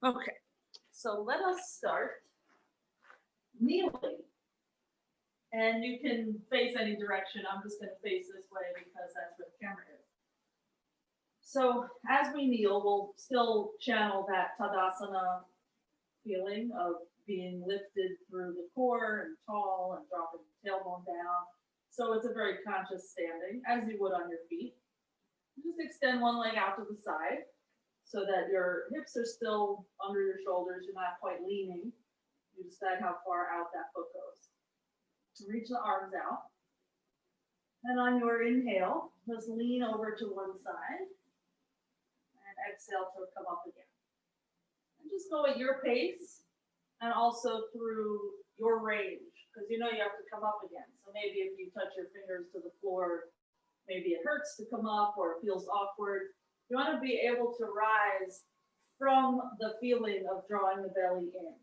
Okay, so let us start kneeling. And you can face any direction. I'm just going to face this way because that's where the camera is. So as we kneel, we'll still channel that Tadasana feeling of being lifted through the core and tall and dropping the tailbone down. So it's a very conscious standing, as you would on your feet. Just extend one leg out to the side so that your hips are still under your shoulders. You're not quite leaning. You decide how far out that foot goes. Reach the arms out. And on your inhale, just lean over to one side. And exhale to come up again. And just go at your pace and also through your range. Because you know you have to come up again. So maybe if you touch your fingers to the floor, maybe it hurts to come up or it feels awkward. You want to be able to rise from the feeling of drawing the belly in.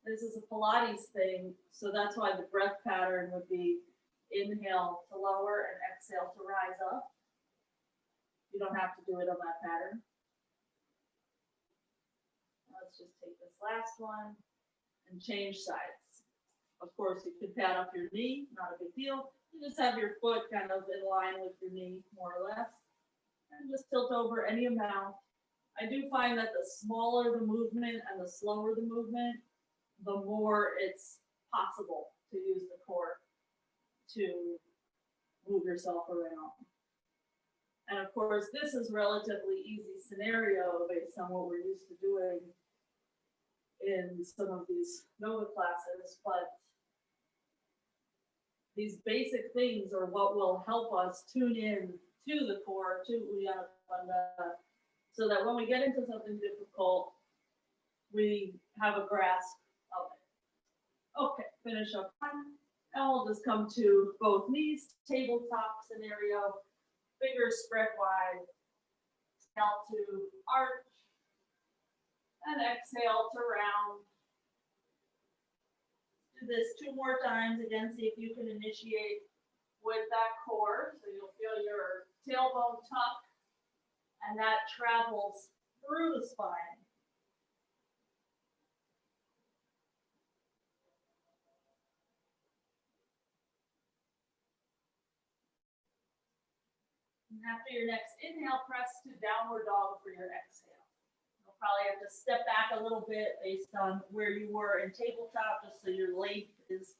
This is a Pilates thing, so that's why the breath pattern would be inhale to lower and exhale to rise up. You don't have to do it on that pattern. Let's just take this last one and change sides. Of course, you can pat up your knee, not a big deal. You just have your foot kind of in line with your knee, more or less. And just tilt over any amount. I do find that the smaller the movement and the slower the movement, the more it's possible to use the core to move yourself around. And of course, this is relatively easy scenario based on what we're used to doing in some of these yoga classes, but these basic things are what will help us tune in to the core, to Uddiyana Bandha, so that when we get into something difficult, we have a grasp of it. Okay, finish up one, and we'll just come to both knees, tabletop scenario, fingers spread wide, exhale to arch, and exhale to round. Do this 2 more times. Again, see if you can initiate with that core. So you'll feel your tailbone tuck, and that travels through the spine. And after your next inhale, press to downward dog for your exhale. You'll probably have to step back a little bit based on where you were in tabletop, just so your length is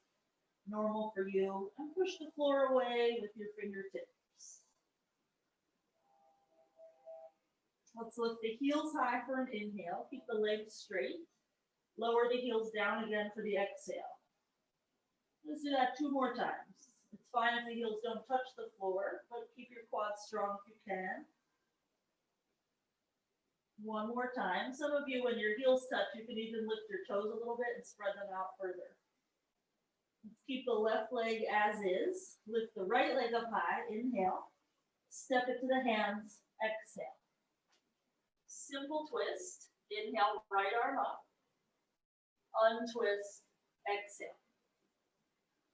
normal for you. And push the floor away with your fingertips. Let's lift the heels high for an inhale. Keep the legs straight. Lower the heels down again for the exhale. Let's do that 2 more times. It's fine if the heels don't touch the floor, but keep your quads strong if you can. 1 more time. Some of you, when your heels touch, you can even lift your toes a little bit and spread them out further. Let's keep the left leg as is. Lift the right leg up high. Inhale. Step it to the hands. Exhale. Simple twist. Inhale, right arm up. Untwist. Exhale.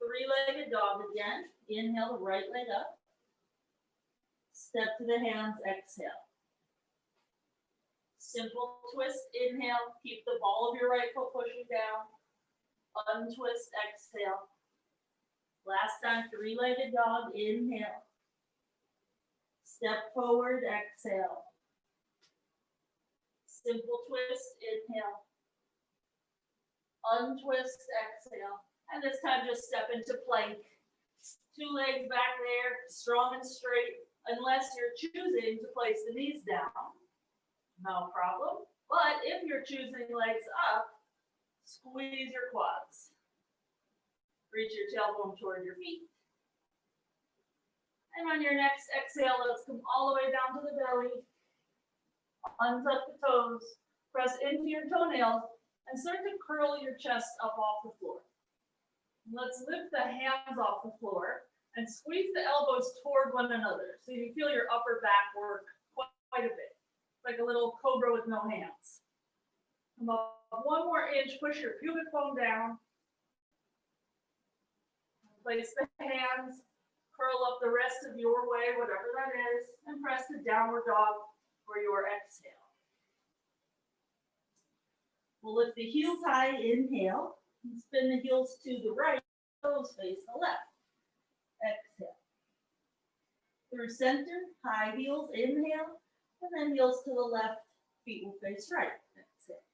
3-legged dog again. Inhale, the right leg up. Step to the hands. Exhale. Simple twist, inhale, keep the ball of your right foot pushing down. Untwist, exhale. Last time, 3-legged dog, inhale. Step forward, exhale. Simple twist, inhale. Untwist, exhale. And this time, just step into plank. 2 legs back there, strong and straight, unless you're choosing to place the knees down. No problem. But if you're choosing legs up, squeeze your quads. Reach your tailbone toward your feet. And on your next exhale, let's come all the way down to the belly. Untuck the toes. Press into your toenails and start to curl your chest up off the floor. Let's lift the hands off the floor and squeeze the elbows toward one another so you feel your upper back work quite a bit. Like a little cobra with no hands. Come up 1 more inch, push your pubic bone down. Place the hands, curl up the rest of your way, whatever that is, and press the downward dog for your exhale. We'll lift the heels high, inhale, and spin the heels to the right, toes face the left. Exhale. Through center, high heels, inhale, and then heels to the left, feet will face right. Exhale.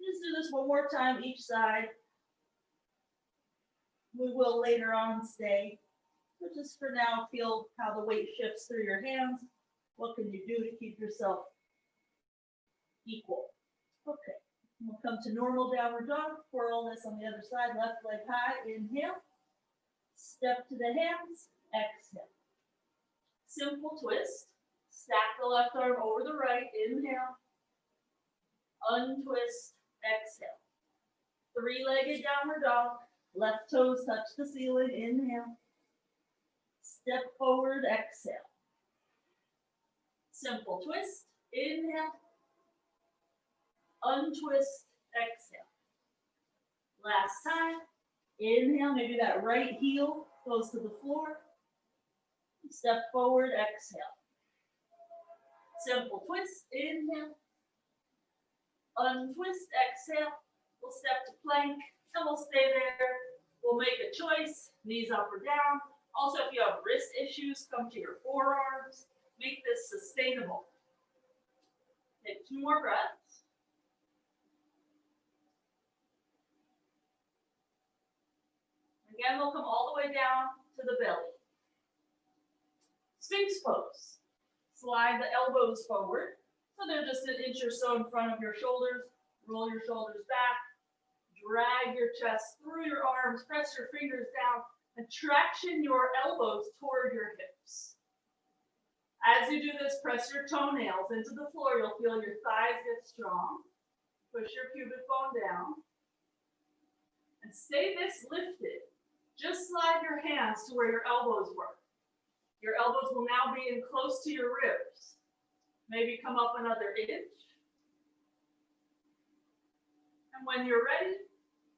Just do this one more time each side. We will later on stay, but just for now, feel how the weight shifts through your hands. What can you do to keep yourself equal? Okay, we'll come to normal downward dog. Twirl this on the other side, left leg high, inhale. Step to the hands, exhale. Simple twist. Stack the left arm over the right, inhale. Untwist, exhale. Three-legged downward dog. Left toes touch the ceiling, inhale. Step forward, exhale. Simple twist, inhale. Untwist, exhale. Last time, inhale, maybe that right heel goes to the floor. Step forward, exhale. Simple twist, inhale. Untwist, exhale. We'll step to plank and we'll stay there. We'll make a choice, knees up or down. Also, if you have wrist issues, come to your forearms. Make this sustainable. Take 2 more breaths. Again, we'll come all the way down to the belly. Sphinx pose. Slide the elbows forward, so they're just an inch or so in front of your shoulders. Roll your shoulders back. Drag your chest through your arms. Press your fingers down and traction your elbows toward your hips. As you do this, press your toenails into the floor. You'll feel your thighs get strong. Push your pubic bone down. And stay this lifted. Just slide your hands to where your elbows were. Your elbows will now be in close to your ribs. Maybe come up another inch. And when you're ready,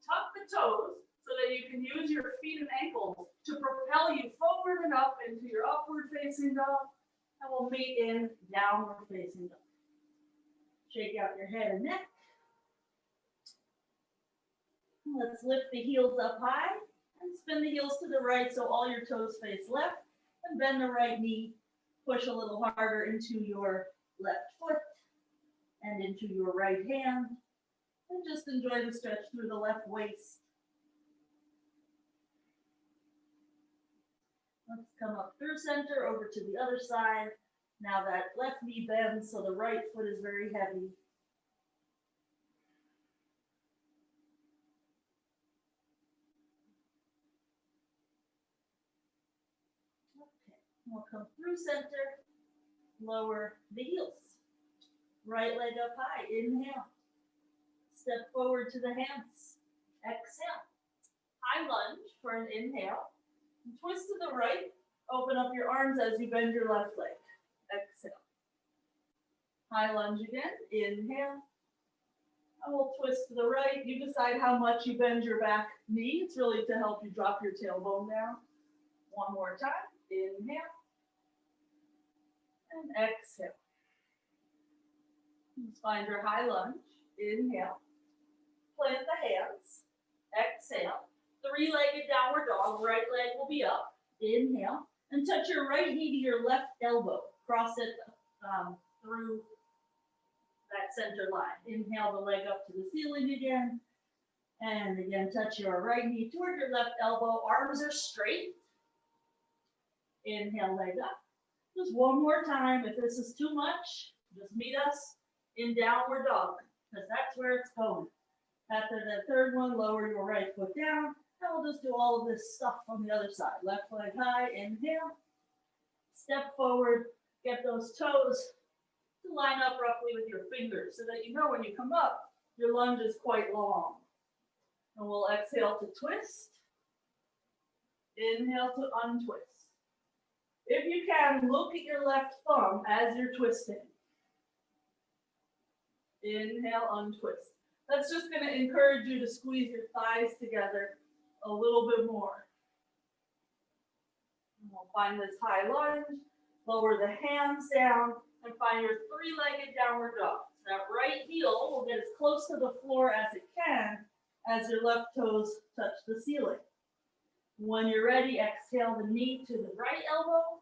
tuck the toes so that you can use your feet and ankles to propel you forward and up into your upward facing dog. And we'll meet in downward facing dog. Shake out your head and neck. Let's lift the heels up high and spin the heels to the right so all your toes face left. And bend the right knee. Push a little harder into your left foot and into your right hand. And just enjoy the stretch through the left waist. Let's come up through center over to the other side. Now that left knee bends so the right foot is very heavy. Okay, we'll come through center, lower the heels. Right leg up high, inhale. Step forward to the hands, exhale. High lunge for an inhale. And twist to the right, open up your arms as you bend your left leg, exhale. High lunge again, inhale. And we'll twist to the right. You decide how much you bend your back knee. It's really to help you drop your tailbone down. One more time, inhale. And exhale. Let's find your high lunge, inhale. Plant the hands, exhale. Three-legged downward dog, right leg will be up, inhale. And touch your right knee to your left elbow. Cross it through that center line. Inhale the leg up to the ceiling again. And again, touch your right knee toward your left elbow. Arms are straight. Inhale, leg up. Just one more time. If this is too much, just meet us in downward dog, because that's where it's going. After the third one, lower your right foot down, and we'll just do all of this stuff on the other side. Left leg high, inhale. Step forward, get those toes to line up roughly with your fingers so that you know when you come up, your lunge is quite long. And we'll exhale to twist. Inhale to untwist. If you can, look at your left thumb as you're twisting. Inhale, untwist. That's just going to encourage you to squeeze your thighs together a little bit more. And we'll find this high lunge, lower the hands down, and find your three-legged downward dog. That right heel will get as close to the floor as it can as your left toes touch the ceiling. When you're ready, exhale the knee to the right elbow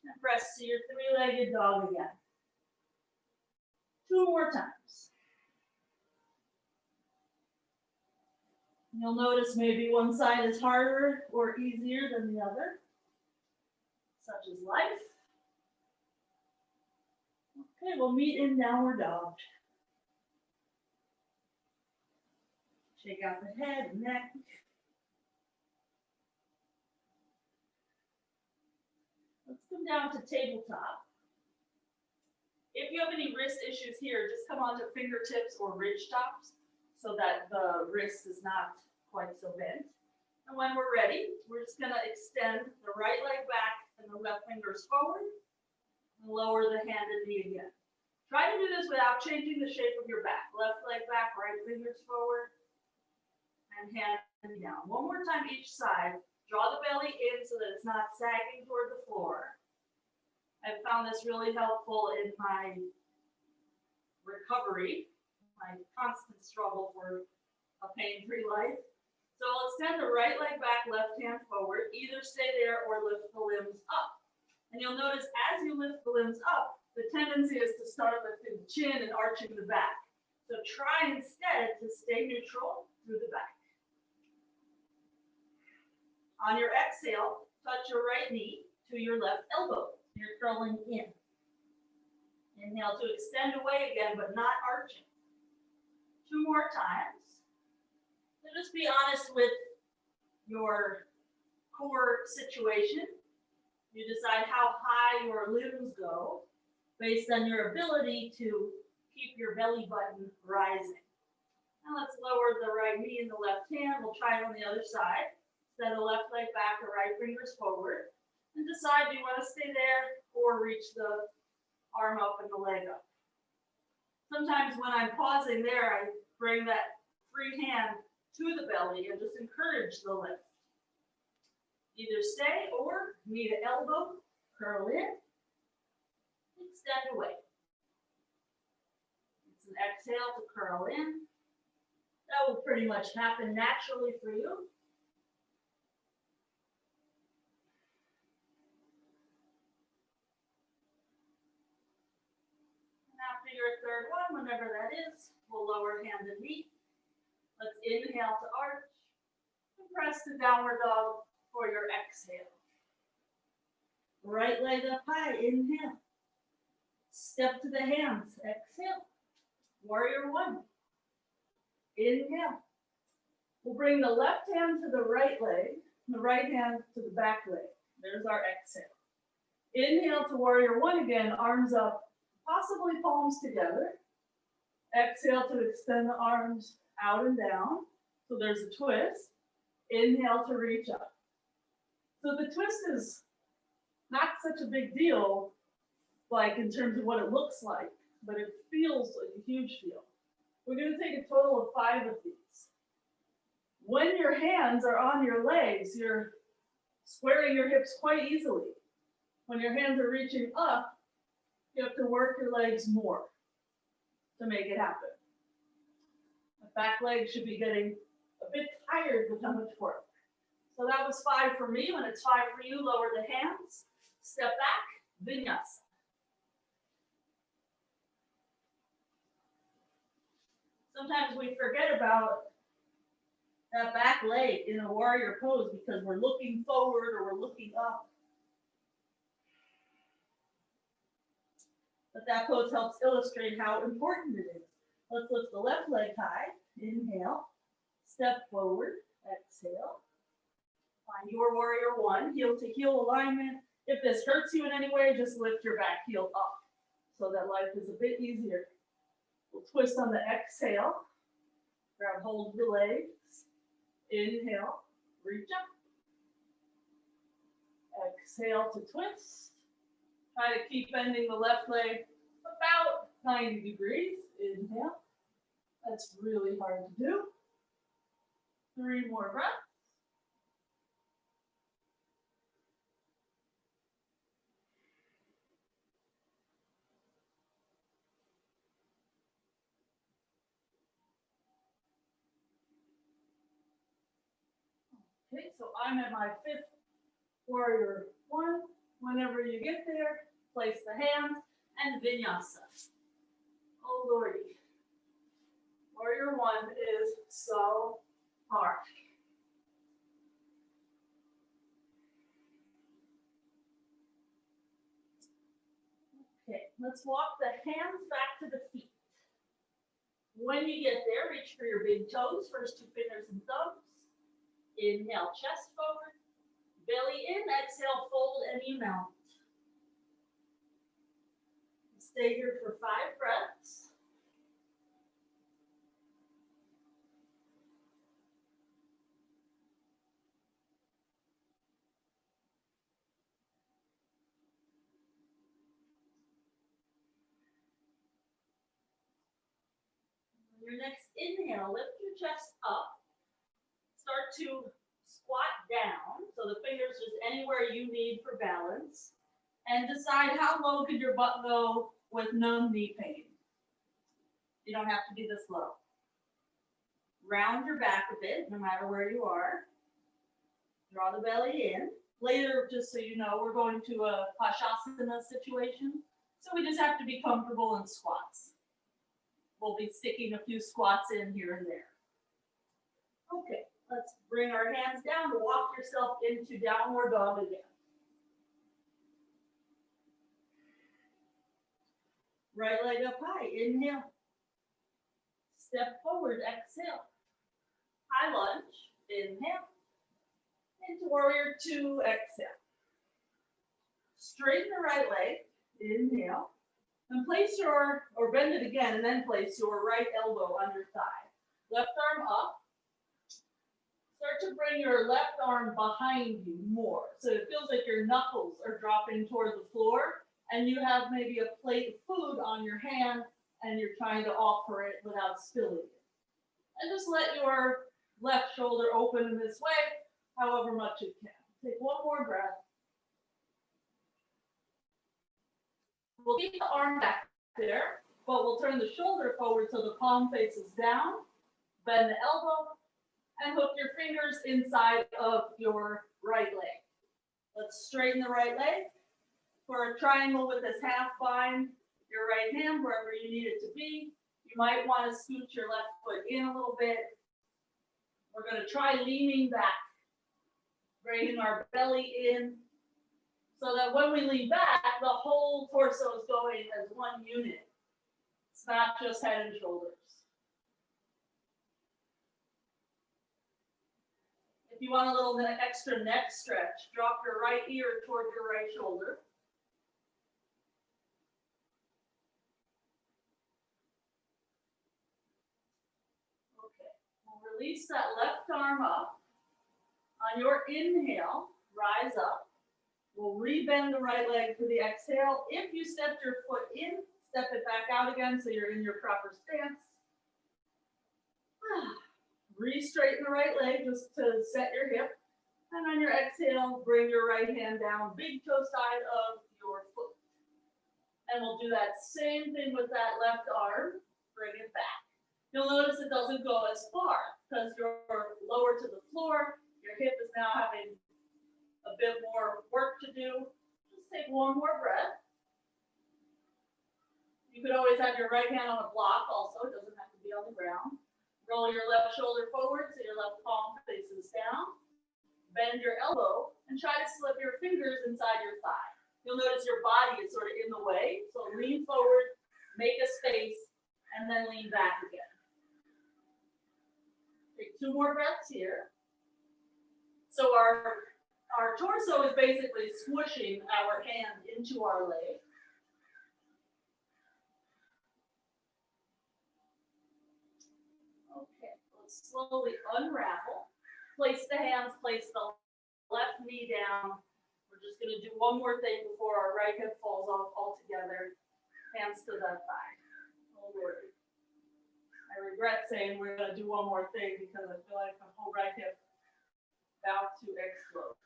and press to your three-legged dog again. 2 more times. You'll notice maybe one side is harder or easier than the other, such as life. Okay, we'll meet in downward dog. Shake out the head and neck. Let's come down to tabletop. If you have any wrist issues here, just come onto fingertips or ridge tops so that the wrist is not quite so bent. And when we're ready, we're just going to extend the right leg back and the left fingers forward and lower the hand and knee again. Try to do this without changing the shape of your back. Left leg back, right fingers forward, and hand down. One more time each side. Draw the belly in so that it's not sagging toward the floor. I've found this really helpful in my recovery, my constant struggle for a pain-free life. So I'll extend the right leg back, left hand forward. Either stay there or lift the limbs up. And you'll notice as you lift the limbs up, the tendency is to start lifting the chin and arching the back. So try instead to stay neutral through the back. On your exhale, touch your right knee to your left elbow. You're curling in. Inhale to extend away again, but not arching. 2 more times. So just be honest with your core situation. You decide how high your limbs go based on your ability to keep your belly button rising. Now let's lower the right knee and the left hand. We'll try it on the other side. Set the left leg back, the right fingers forward, and decide do you want to stay there or reach the arm up and the leg up. Sometimes when I'm pausing there, I bring that free hand to the belly and just encourage the lift. Either stay or knee to elbow, curl in, extend away. It's an exhale to curl in. That will pretty much happen naturally for you. After your third one, whenever that is, we'll lower hand and knee. Let's inhale to arch and press the downward dog for your exhale. Right leg up high, inhale. Step to the hands, exhale. Warrior 1. Inhale. We'll bring the left hand to the right leg, and the right hand to the back leg. There's our exhale. Inhale to warrior 1 again, arms up. Possibly palms together. Exhale to extend the arms out and down. So there's a twist. Inhale to reach up. So the twist is not such a big deal, like in terms of what it looks like, but it feels like a huge deal. We're going to take a total of 5 of these. When your hands are on your legs, you're squaring your hips quite easily. When your hands are reaching up, you have to work your legs more to make it happen. The back leg should be getting a bit tired with how much work. So that was 5 for me. When it's 5 for you, lower the hands, step back, vinyasa. Sometimes we forget about that back leg in a warrior pose because we're looking forward or we're looking up. But that pose helps illustrate how important it is. Let's lift the left leg high. Inhale. Step forward. Exhale. Find your warrior 1. Heel to heel alignment. If this hurts you in any way, just lift your back heel up so that life is a bit easier. We'll twist on the exhale. Grab hold of the legs. Inhale. Reach up. Exhale to twist. Try to keep bending the left leg about 90 degrees. Inhale. That's really hard to do. 3 more breaths. Okay, so I'm at my fifth warrior one. Whenever you get there, place the hands and vinyasa. Oh Lordy. Warrior one is so hard. Okay, let's walk the hands back to the feet. When you get there, reach for your big toes, first two fingers and thumbs. Inhale, chest forward. Belly in, exhale, fold any amount. Stay here for 5 breaths. Your next inhale, lift your chest up. Start to squat down, so the fingers just anywhere you need for balance. And decide how low could your butt go with no knee pain. You don't have to be this low. Round your back a bit, no matter where you are. Draw the belly in. Later, just so you know, we're going to a pasasana situation. So we just have to be comfortable in squats. We'll be sticking a few squats in here and there. Okay, let's bring our hands down to walk yourself into downward dog again. Right leg up high, inhale. Step forward, exhale. High lunge, inhale. Into warrior two, exhale. Straighten the right leg, inhale. And place your, or bend it again, and then place your right elbow on your thigh. Left arm up. Start to bring your left arm behind you more. So it feels like your knuckles are dropping toward the floor, and you have maybe a plate of food on your hand, and you're trying to offer it without spilling it. And just let your left shoulder open in this way, however much it can. Take one more breath. We'll keep the arm back there, but we'll turn the shoulder forward so the palm faces down. Bend the elbow and hook your fingers inside of your right leg. Let's straighten the right leg. For a triangle with this half bind, your right hand wherever you need it to be. You might want to scoot your left foot in a little bit. We're going to try leaning back, bringing our belly in, so that when we lean back, the whole torso is going as one unit. It's not just head and shoulders. If you want a little extra neck stretch, drop your right ear toward your right shoulder. Okay, we'll release that left arm up. On your inhale, rise up. We'll rebend the right leg for the exhale. If you stepped your foot in, step it back out again so you're in your proper stance. Re-straighten the right leg just to set your hip. And on your exhale, bring your right hand down, big toe side of your foot. And we'll do that same thing with that left arm. Bring it back. You'll notice it doesn't go as far because you're lower to the floor. Your hip is now having a bit more work to do. Just take one more breath. You could always have your right hand on a block also. It doesn't have to be on the ground. Roll your left shoulder forward so your left palm faces down. Bend your elbow and try to slip your fingers inside your thigh. You'll notice your body is sort of in the way. So lean forward, make a space, and then lean back again. Take 2 more breaths here. So our torso is basically squishing our hand into our leg. Okay, let's slowly unravel. Place the hands, place the left knee down. We're just going to do one more thing before our right hip falls off altogether. Hands to the thigh. Oh Lord. I regret saying we're going to do one more thing because I feel like my whole right hip is about to explode.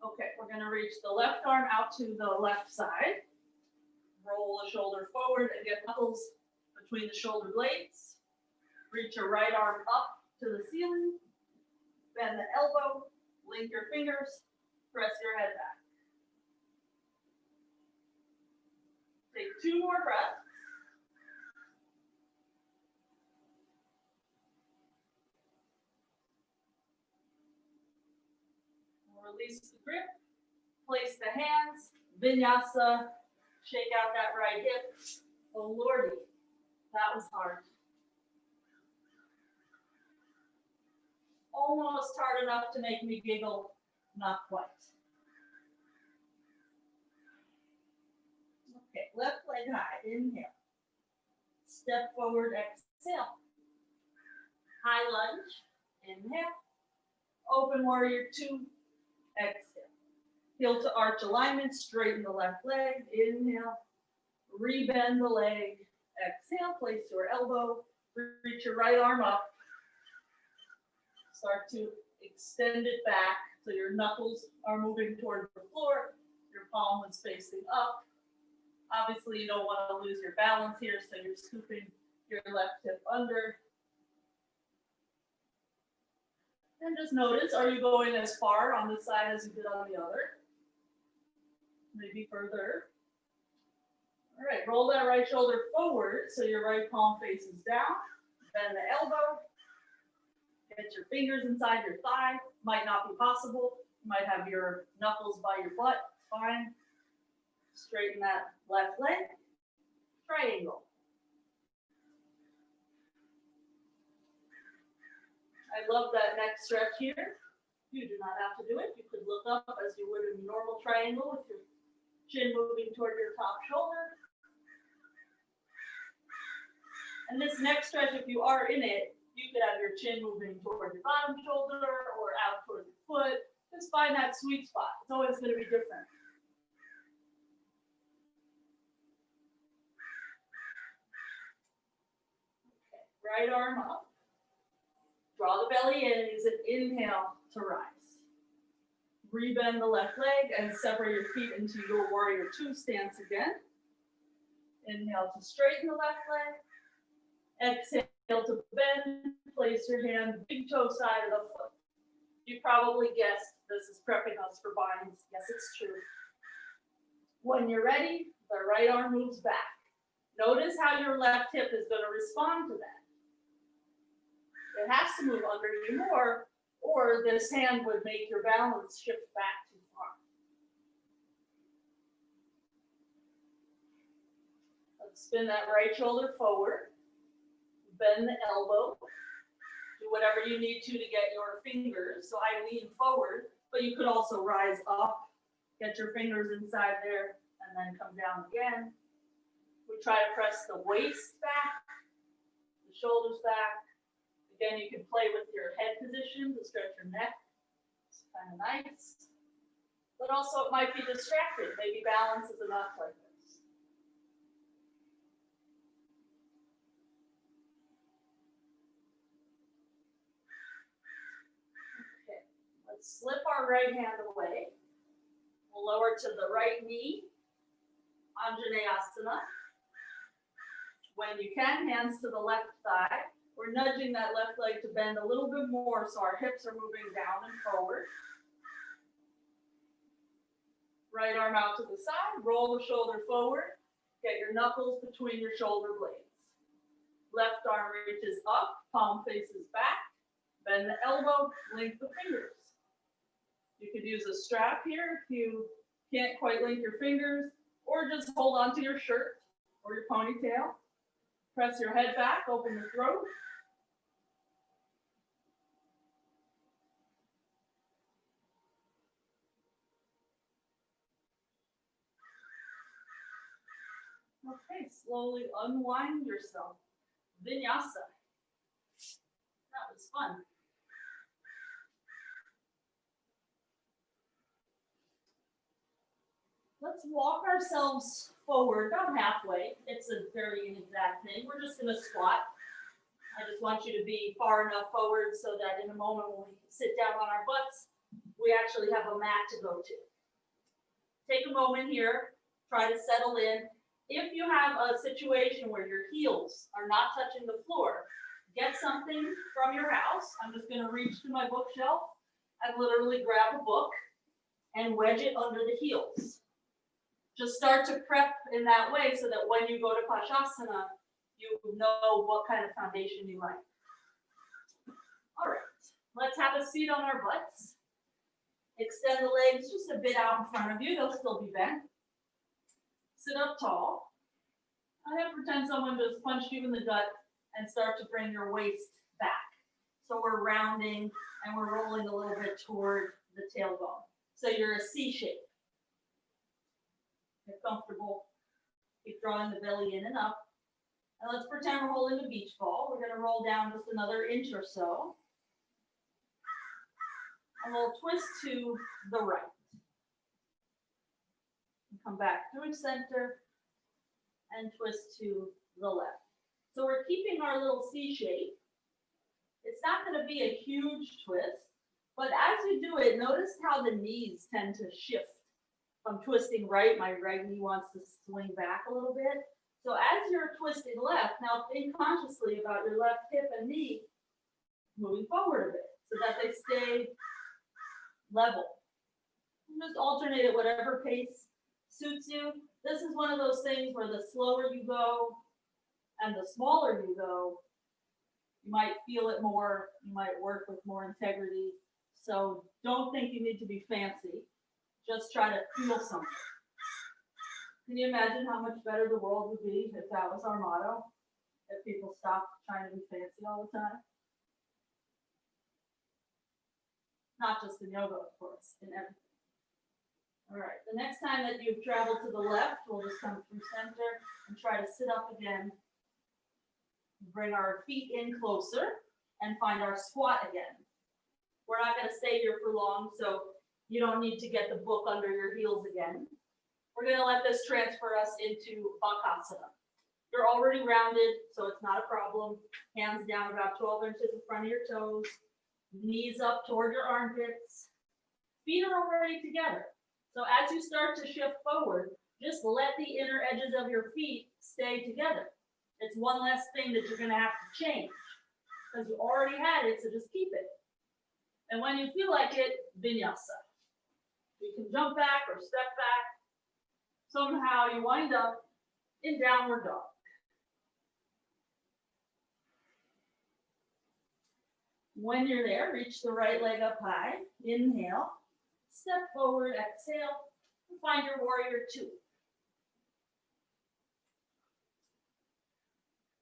Okay, we're going to reach the left arm out to the left side. Roll the shoulder forward and get knuckles between the shoulder blades. Reach your right arm up to the ceiling. Bend the elbow, link your fingers, press your head back. Take 2 more breaths. Release the grip, place the hands, vinyasa, shake out that right hip. Oh lordy, that was hard. Almost hard enough to make me giggle, not quite. Okay, left leg high, inhale. Step forward, exhale. High lunge, inhale. Open warrior 2, exhale. Heel to arch alignment, straighten the left leg, inhale. Rebend the leg, exhale, place your elbow, reach your right arm up. Start to extend it back so your knuckles are moving toward the floor, your palm is facing up. Obviously, you don't want to lose your balance here, so you're scooping your left hip under. And just notice, are you going as far on this side as you did on the other? Maybe further. All right, roll that right shoulder forward so your right palm faces down. Bend the elbow. Get your fingers inside your thigh. Might not be possible. You might have your knuckles by your butt. Fine. Straighten that left leg. Triangle. I love that neck stretch here. You do not have to do it. You could look up as you would in a normal triangle with your chin moving toward your top shoulder. And this neck stretch, if you are in it, you could have your chin moving toward your bottom shoulder or out toward your foot. Just find that sweet spot. It's always going to be different. Okay, right arm up. Draw the belly in and use an inhale to rise. Rebend the left leg and separate your feet into your warrior 2 stance again. Inhale to straighten the left leg. Exhale to bend. Place your hand big toe side of the foot. You probably guessed this is prepping us for binds. Yes, it's true. When you're ready, the right arm moves back. Notice how your left hip is going to respond to that. It has to move under you more, or this hand would make your balance shift back too far. Let's spin that right shoulder forward. Bend the elbow. Do whatever you need to get your fingers. So I lean forward, but you could also rise up, get your fingers inside there, and then come down again. We try to press the waist back, the shoulders back. Again, you can play with your head position to stretch your neck. It's kind of nice. But also it might be distracted. Maybe balance is enough like this. Okay, let's slip our right hand away. We'll lower to the right knee, Koundinyasana. When you can, hands to the left thigh. We're nudging that left leg to bend a little bit more so our hips are moving down and forward. Right arm out to the side, roll the shoulder forward, get your knuckles between your shoulder blades. Left arm reaches up, palm faces back, bend the elbow, link the fingers. You could use a strap here if you can't quite link your fingers, or just hold onto your shirt or your ponytail. Press your head back, open the throat. Okay, slowly unwind yourself. Vinyasa. That was fun. Let's walk ourselves forward about halfway. It's a very inexact thing. We're just going to squat. I just want you to be far enough forward so that in a moment when we sit down on our butts, we actually have a mat to go to. Take a moment here. Try to settle in. If you have a situation where your heels are not touching the floor, get something from your house. I'm just going to reach to my bookshelf and literally grab a book and wedge it under the heels. Just start to prep in that way so that when you go to pasasana, you know what kind of foundation you like. All right, let's have a seat on our butts. Extend the legs just a bit out in front of you. They'll still be bent. Sit up tall. And then pretend someone just punched you in the gut and start to bring your waist back. So we're rounding and we're rolling a little bit toward the tailbone. So you're a C shape. Get comfortable. Keep drawing the belly in and up. And let's pretend we're holding a beach ball. We're going to roll down just another inch or so. And we'll twist to the right. And come back through center and twist to the left. So we're keeping our little C shape. It's not going to be a huge twist, but as you do it, notice how the knees tend to shift. If I'm twisting right, my right knee wants to swing back a little bit. So as you're twisting left, now think consciously about your left hip and knee moving forward a bit so that they stay level. Just alternate at whatever pace suits you. This is one of those things where the slower you go and the smaller you go, you might feel it more, you might work with more integrity. So don't think you need to be fancy. Just try to feel something. Can you imagine how much better the world would be if that was our motto? If people stopped trying to be fancy all the time? Not just in yoga, of course, in everything. All right, the next time that you've traveled to the left, we'll just come through center and try to sit up again. Bring our feet in closer and find our squat again. We're not going to stay here for long, so you don't need to get the book under your heels again. We're going to let this transfer us into bakasana. You're already rounded, so it's not a problem. Hands down about 12 inches in front of your toes. Knees up toward your armpits. Feet are already together. So as you start to shift forward, just let the inner edges of your feet stay together. It's one less thing that you're going to have to change because you already had it, so just keep it. And when you feel like it, vinyasa. You can jump back or step back. Somehow you wind up in downward dog. When you're there, reach the right leg up high. Inhale, step forward, exhale, and find your warrior two.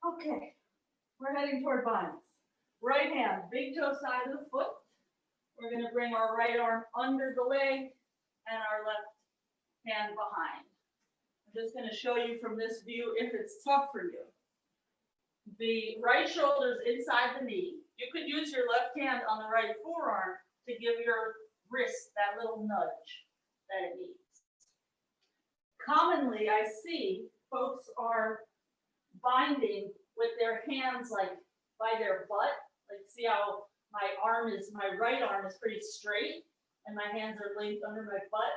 Okay, we're heading toward binds. Right hand, big toe side of the foot. We're going to bring our right arm under the leg and our left hand behind. I'm just going to show you from this view if it's tough for you. The right shoulder is inside the knee. You could use your left hand on the right forearm to give your wrist that little nudge that it needs. Commonly, I see folks are binding with their hands like by their butt. Like see how my right arm is pretty straight and my hands are linked under my butt.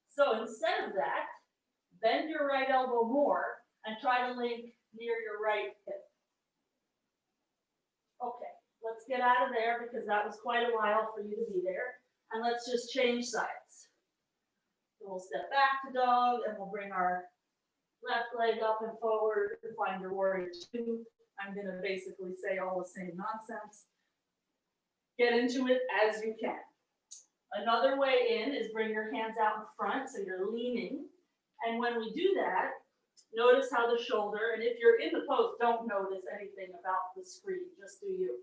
So instead of that, bend your right elbow more and try to link near your right hip. Okay, let's get out of there because that was quite a while for you to be there. And let's just change sides. So we'll step back to dog and we'll bring our left leg up and forward to find your warrior two. I'm going to basically say all the same nonsense. Get into it as you can. Another way in is bring your hands out in front so you're leaning. And when we do that, notice how the shoulder, and if you're in the pose, don't notice anything about the screen, just do you.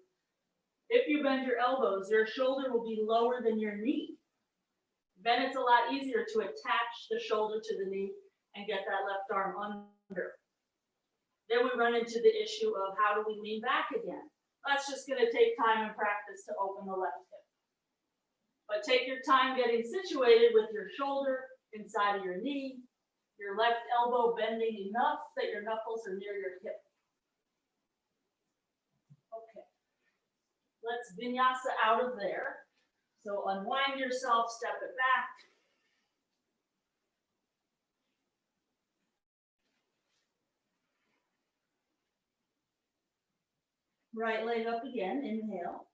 If you bend your elbows, your shoulder will be lower than your knee. Then it's a lot easier to attach the shoulder to the knee and get that left arm under. Then we run into the issue of how do we lean back again? That's just going to take time and practice to open the left hip. But take your time getting situated with your shoulder inside of your knee, your left elbow bending enough that your knuckles are near your hip. Okay, let's vinyasa out of there. So unwind yourself, step it back. Right leg up again, inhale.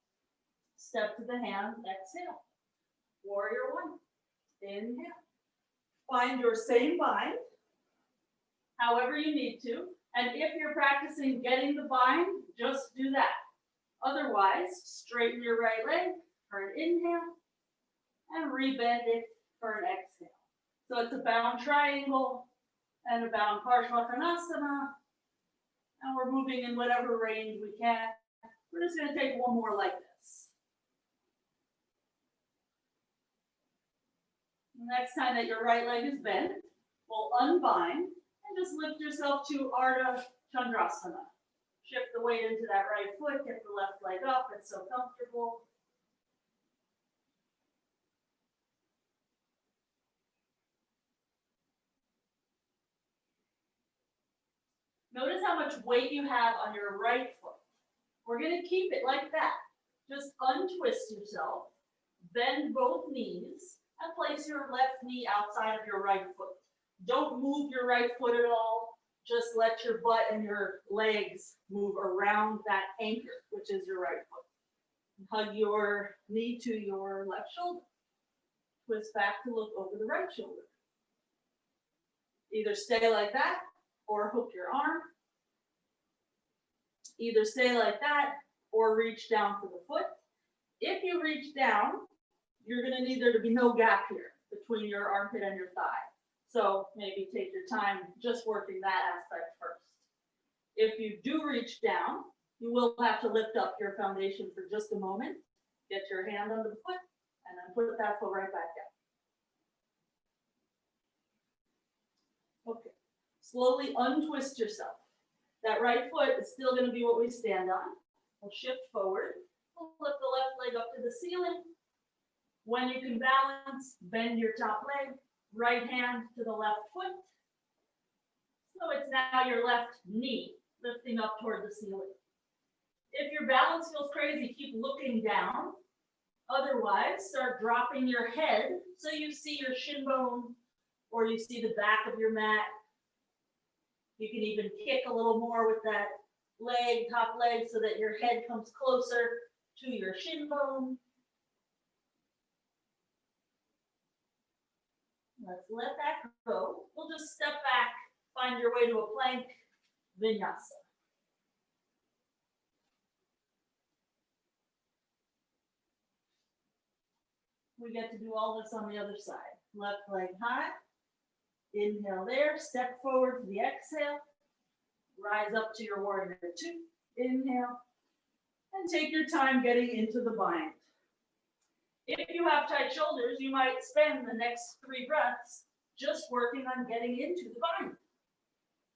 Step to the hand, exhale. Warrior one, inhale. Find your same bind, however you need to. And if you're practicing getting the bind, just do that. Otherwise, straighten your right leg for an inhale and rebend it for an exhale. So it's a bound triangle and a bound parsvakonasana. And we're moving in whatever range we can. We're just going to take one more like this. Next time that your right leg is bent, we'll unbind and just lift yourself to Ardha Chandrasana. Shift the weight into that right foot, get the left leg up, it's so comfortable. Notice how much weight you have on your right foot. We're going to keep it like that. Just untwist yourself, bend both knees, and place your left knee outside of your right foot. Don't move your right foot at all. Just let your butt and your legs move around that anchor, which is your right foot. Hug your knee to your left shoulder. Twist back to look over the right shoulder. Either stay like that or hook your arm. Either stay like that or reach down for the foot. If you reach down, you're going to need there to be no gap here between your armpit and your thigh. So maybe take your time just working that aspect first. If you do reach down, you will have to lift up your foundation for just a moment. Get your hand under the foot and then put that foot right back down. Okay, slowly untwist yourself. That right foot is still going to be what we stand on. We'll shift forward. We'll lift the left leg up to the ceiling. When you can balance, bend your top leg, right hand to the left foot. So it's now your left knee lifting up toward the ceiling. If your balance feels crazy, keep looking down. Otherwise, start dropping your head so you see your shin bone or you see the back of your mat. You can even kick a little more with that leg, top leg, so that your head comes closer to your shin bone. Let's let that go. We'll just step back, find your way to a plank vinyasa. We get to do all this on the other side. Left leg high. Inhale there, step forward to the exhale. Rise up to your warrior two. Inhale. And take your time getting into the bind. If you have tight shoulders, you might spend the next 3 breaths just working on getting into the bind.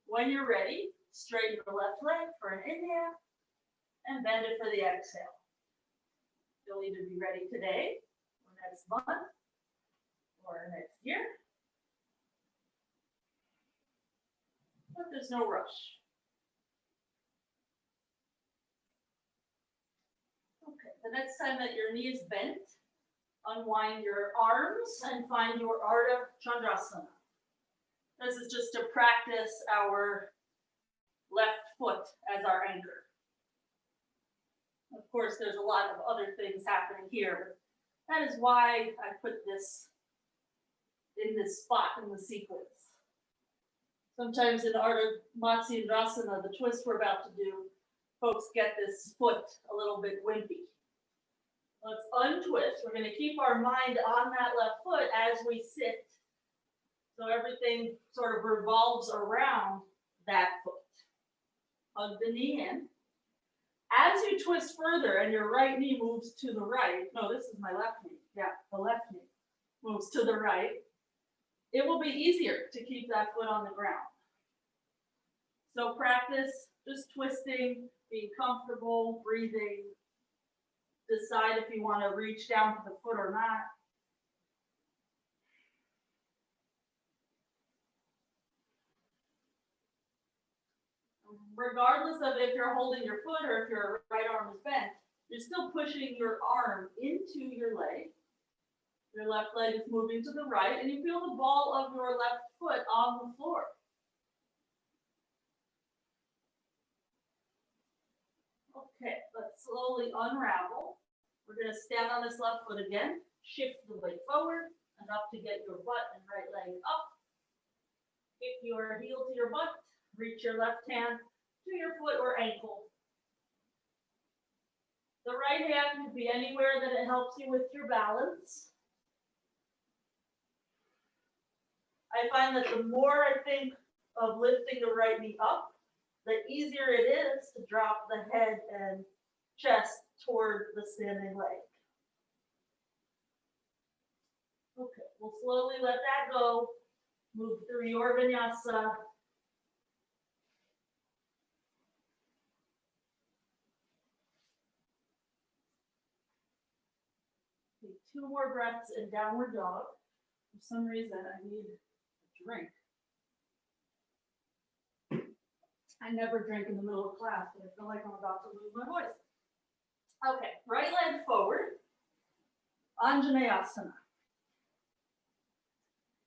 When you're ready, straighten the left leg for an inhale and bend it for the exhale. You'll either be ready today, or next month, or next year. But there's no rush. Okay, the next time that your knee is bent, unwind your arms and find your Ardha Chandrasana. This is just to practice our left foot as our anchor. Of course, there's a lot of other things happening here, but that is why I put this in this spot in the sequence. Sometimes in Ardha matsyendrasana, the twist we're about to do, folks get this foot a little bit wimpy. Let's untwist. We're going to keep our mind on that left foot as we sit. So everything sort of revolves around that foot. Hug the knee in. As you twist further and your right knee moves to the right, no, this is my left knee. Yeah, the left knee moves to the right. It will be easier to keep that foot on the ground. So practice just twisting, being comfortable, breathing. Decide if you want to reach down to the foot or not. Regardless of if you're holding your foot or if your right arm is bent, you're still pushing your arm into your leg. Your left leg is moving to the right, and you feel the ball of your left foot on the floor. Okay. Okay, let's slowly unravel. We're going to stand on this left foot again, shift the weight forward, enough to get your butt and right leg up. Kick your heel to your butt, reach your left hand to your foot or ankle. The right hand could be anywhere that it helps you with your balance. I find that the more I think of lifting the right knee up, the easier it is to drop the head and chest toward the standing leg. Okay, we'll slowly let that go. Move through your vinyasa. Take 2 more breaths in downward dog. For some reason, I need a drink. I never drink in the middle of class, but I feel like I'm about to lose my voice. Okay, right leg forward, Anjaneyasana.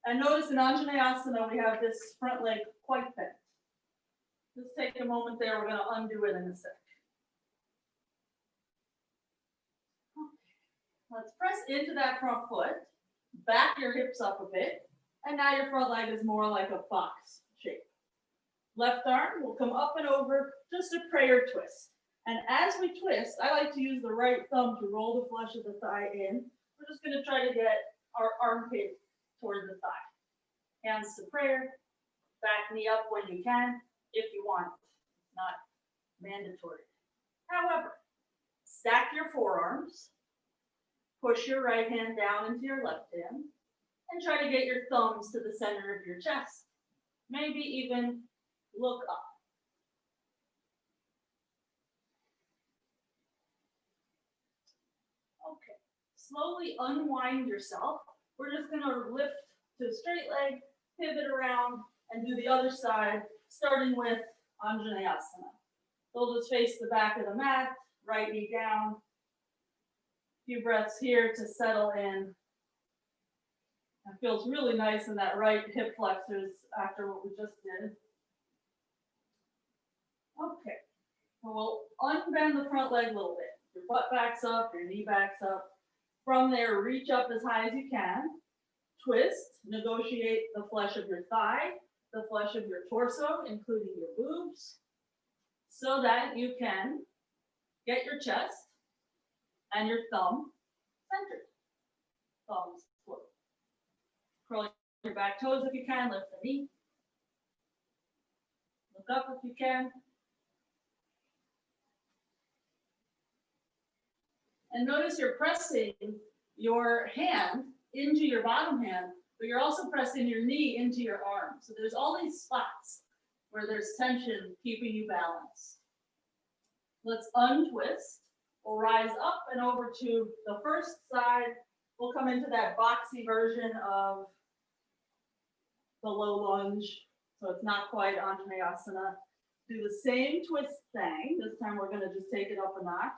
And notice in Anjaneyasana, we have this front leg quite bent. Just take a moment there, we're going to undo it in a sec. Okay. Let's press into that front foot, back your hips up a bit, and now your front leg is more like a box shape. Left arm will come up and over, just a prayer twist. And as we twist, I like to use the right thumb to roll the flesh of the thigh in. We're just going to try to get our armpit toward the thigh. Hands to prayer, back knee up when you can, if you want. It's not mandatory. However, stack your forearms, push your right hand down into your left hand, and try to get your thumbs to the center of your chest. Maybe even look up. Okay, slowly unwind yourself. We're just going to lift to a straight leg, pivot around, and do the other side, starting with Anjaneyasana. Shoulders face the back of the mat, right knee down. A few breaths here to settle in. It feels really nice in that right hip flexors after what we just did. Okay, so we'll unbend the front leg a little bit. Your butt backs up, your knee backs up. From there, reach up as high as you can. Twist, negotiate the flesh of your thigh, the flesh of your torso, including your boobs, so that you can get your chest and your thumb centered. Thumbs forward. Curl your back toes if you can, lift the knee. Look up if you can. And notice you're pressing your hand into your bottom hand, but you're also pressing your knee into your arm. So there's all these spots where there's tension keeping you balanced. Let's untwist. We'll rise up and over to the first side. We'll come into that boxy version of the low lunge. So it's not quite Anjaneyasana. Do the same twist thing. This time we're going to just take it up a notch.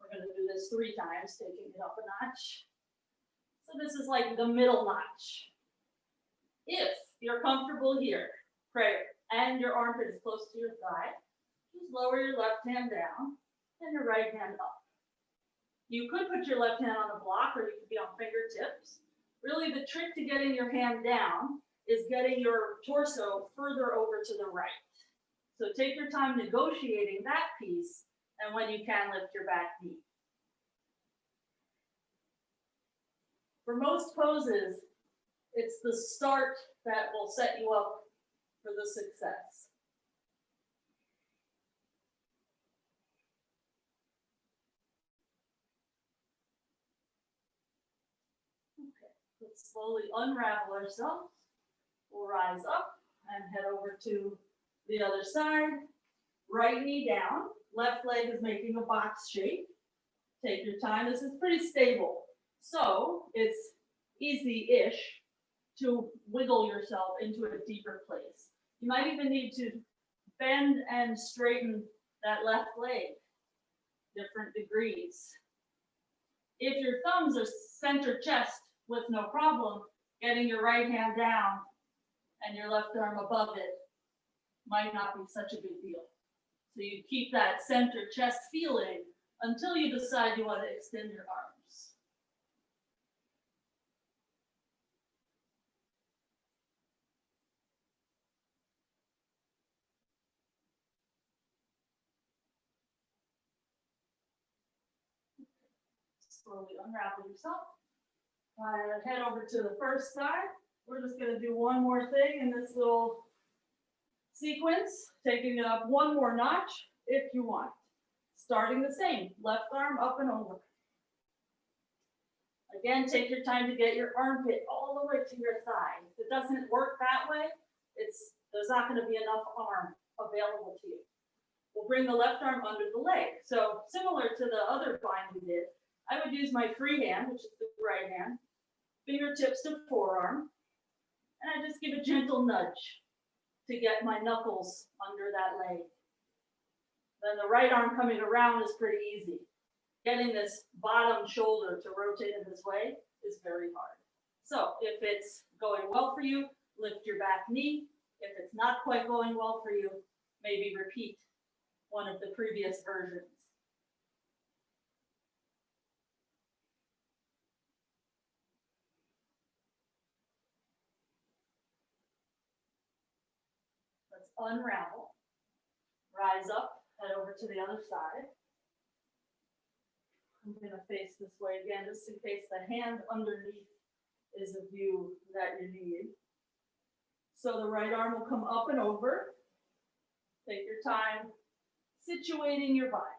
We're going to do this 3 times, taking it up a notch. So this is like the middle notch. If you're comfortable here, prayer, and your armpit is close to your thigh, just lower your left hand down and your right hand up. You could put your left hand on the block, or you could be on fingertips. Really, the trick to getting your hand down is getting your torso further over to the right. So take your time negotiating that piece, and when you can, lift your back knee. For most poses, it's the start that will set you up for the success. Okay, let's slowly unravel ourselves. We'll rise up and head over to the other side. Right knee down, left leg is making a box shape. Take your time, this is pretty stable. So it's easy-ish to wiggle yourself into a deeper place. You might even need to bend and straighten that left leg, different degrees. If your thumbs are center chest with no problem, getting your right hand down and your left arm above it might not be such a big deal. So you keep that center chest feeling until you decide you want to extend your arms. Slowly unravel yourself. Head over to the first side. We're just going to do one more thing in this little sequence, taking it up one more notch if you want. Starting the same, left arm up and over. Again, take your time to get your armpit all the way to your thigh. If it doesn't work that way, there's not going to be enough arm available to you. We'll bring the left arm under the leg. So similar to the other bind we did, I would use my free hand, which is the right hand, fingertips to forearm, and I just give a gentle nudge to get my knuckles under that leg. Then the right arm coming around is pretty easy. Getting this bottom shoulder to rotate in this way is very hard. So if it's going well for you, lift your back knee. If it's not quite going well for you, maybe repeat one of the previous versions. Let's unravel, rise up, head over to the other side. I'm going to face this way again, just in case the hand underneath is a view that you need. So the right arm will come up and over. Take your time situating your body.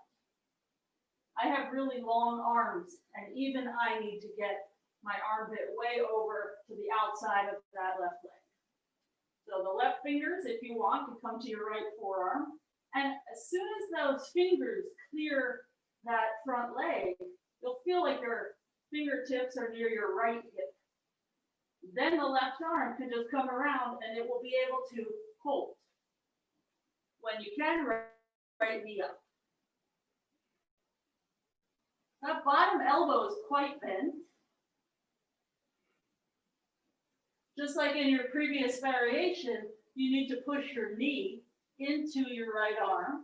I have really long arms, and even I need to get my armpit way over to the outside of that left leg. So the left fingers, if you want, can come to your right forearm. And as soon as those fingers clear that front leg, you'll feel like your fingertips are near your right hip. Then the left arm can just come around and it will be able to hold. When you can, right knee up. That bottom elbow is quite bent. Just like in your previous variation, you need to push your knee into your right arm.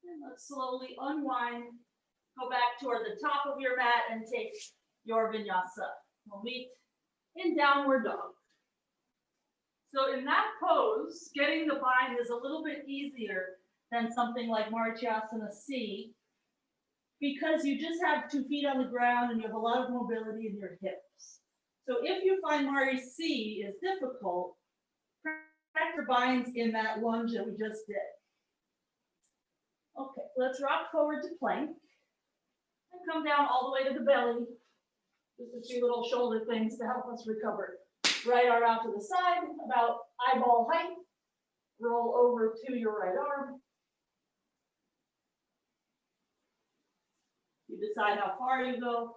And let's slowly unwind, go back toward the top of your mat and take your vinyasa. We'll meet in downward dog. So in that pose, getting the bind is a little bit easier than something like Marichyasana C, because you just have 2 feet on the ground and you have a lot of mobility in your hips. So if you find Mari C is difficult, practice binds in that lunge that we just did. Okay, let's rock forward to plank and come down all the way to the belly. Just a few little shoulder things to help us recover. Right arm out to the side, about eyeball height. Roll over to your right arm. You decide how far you go.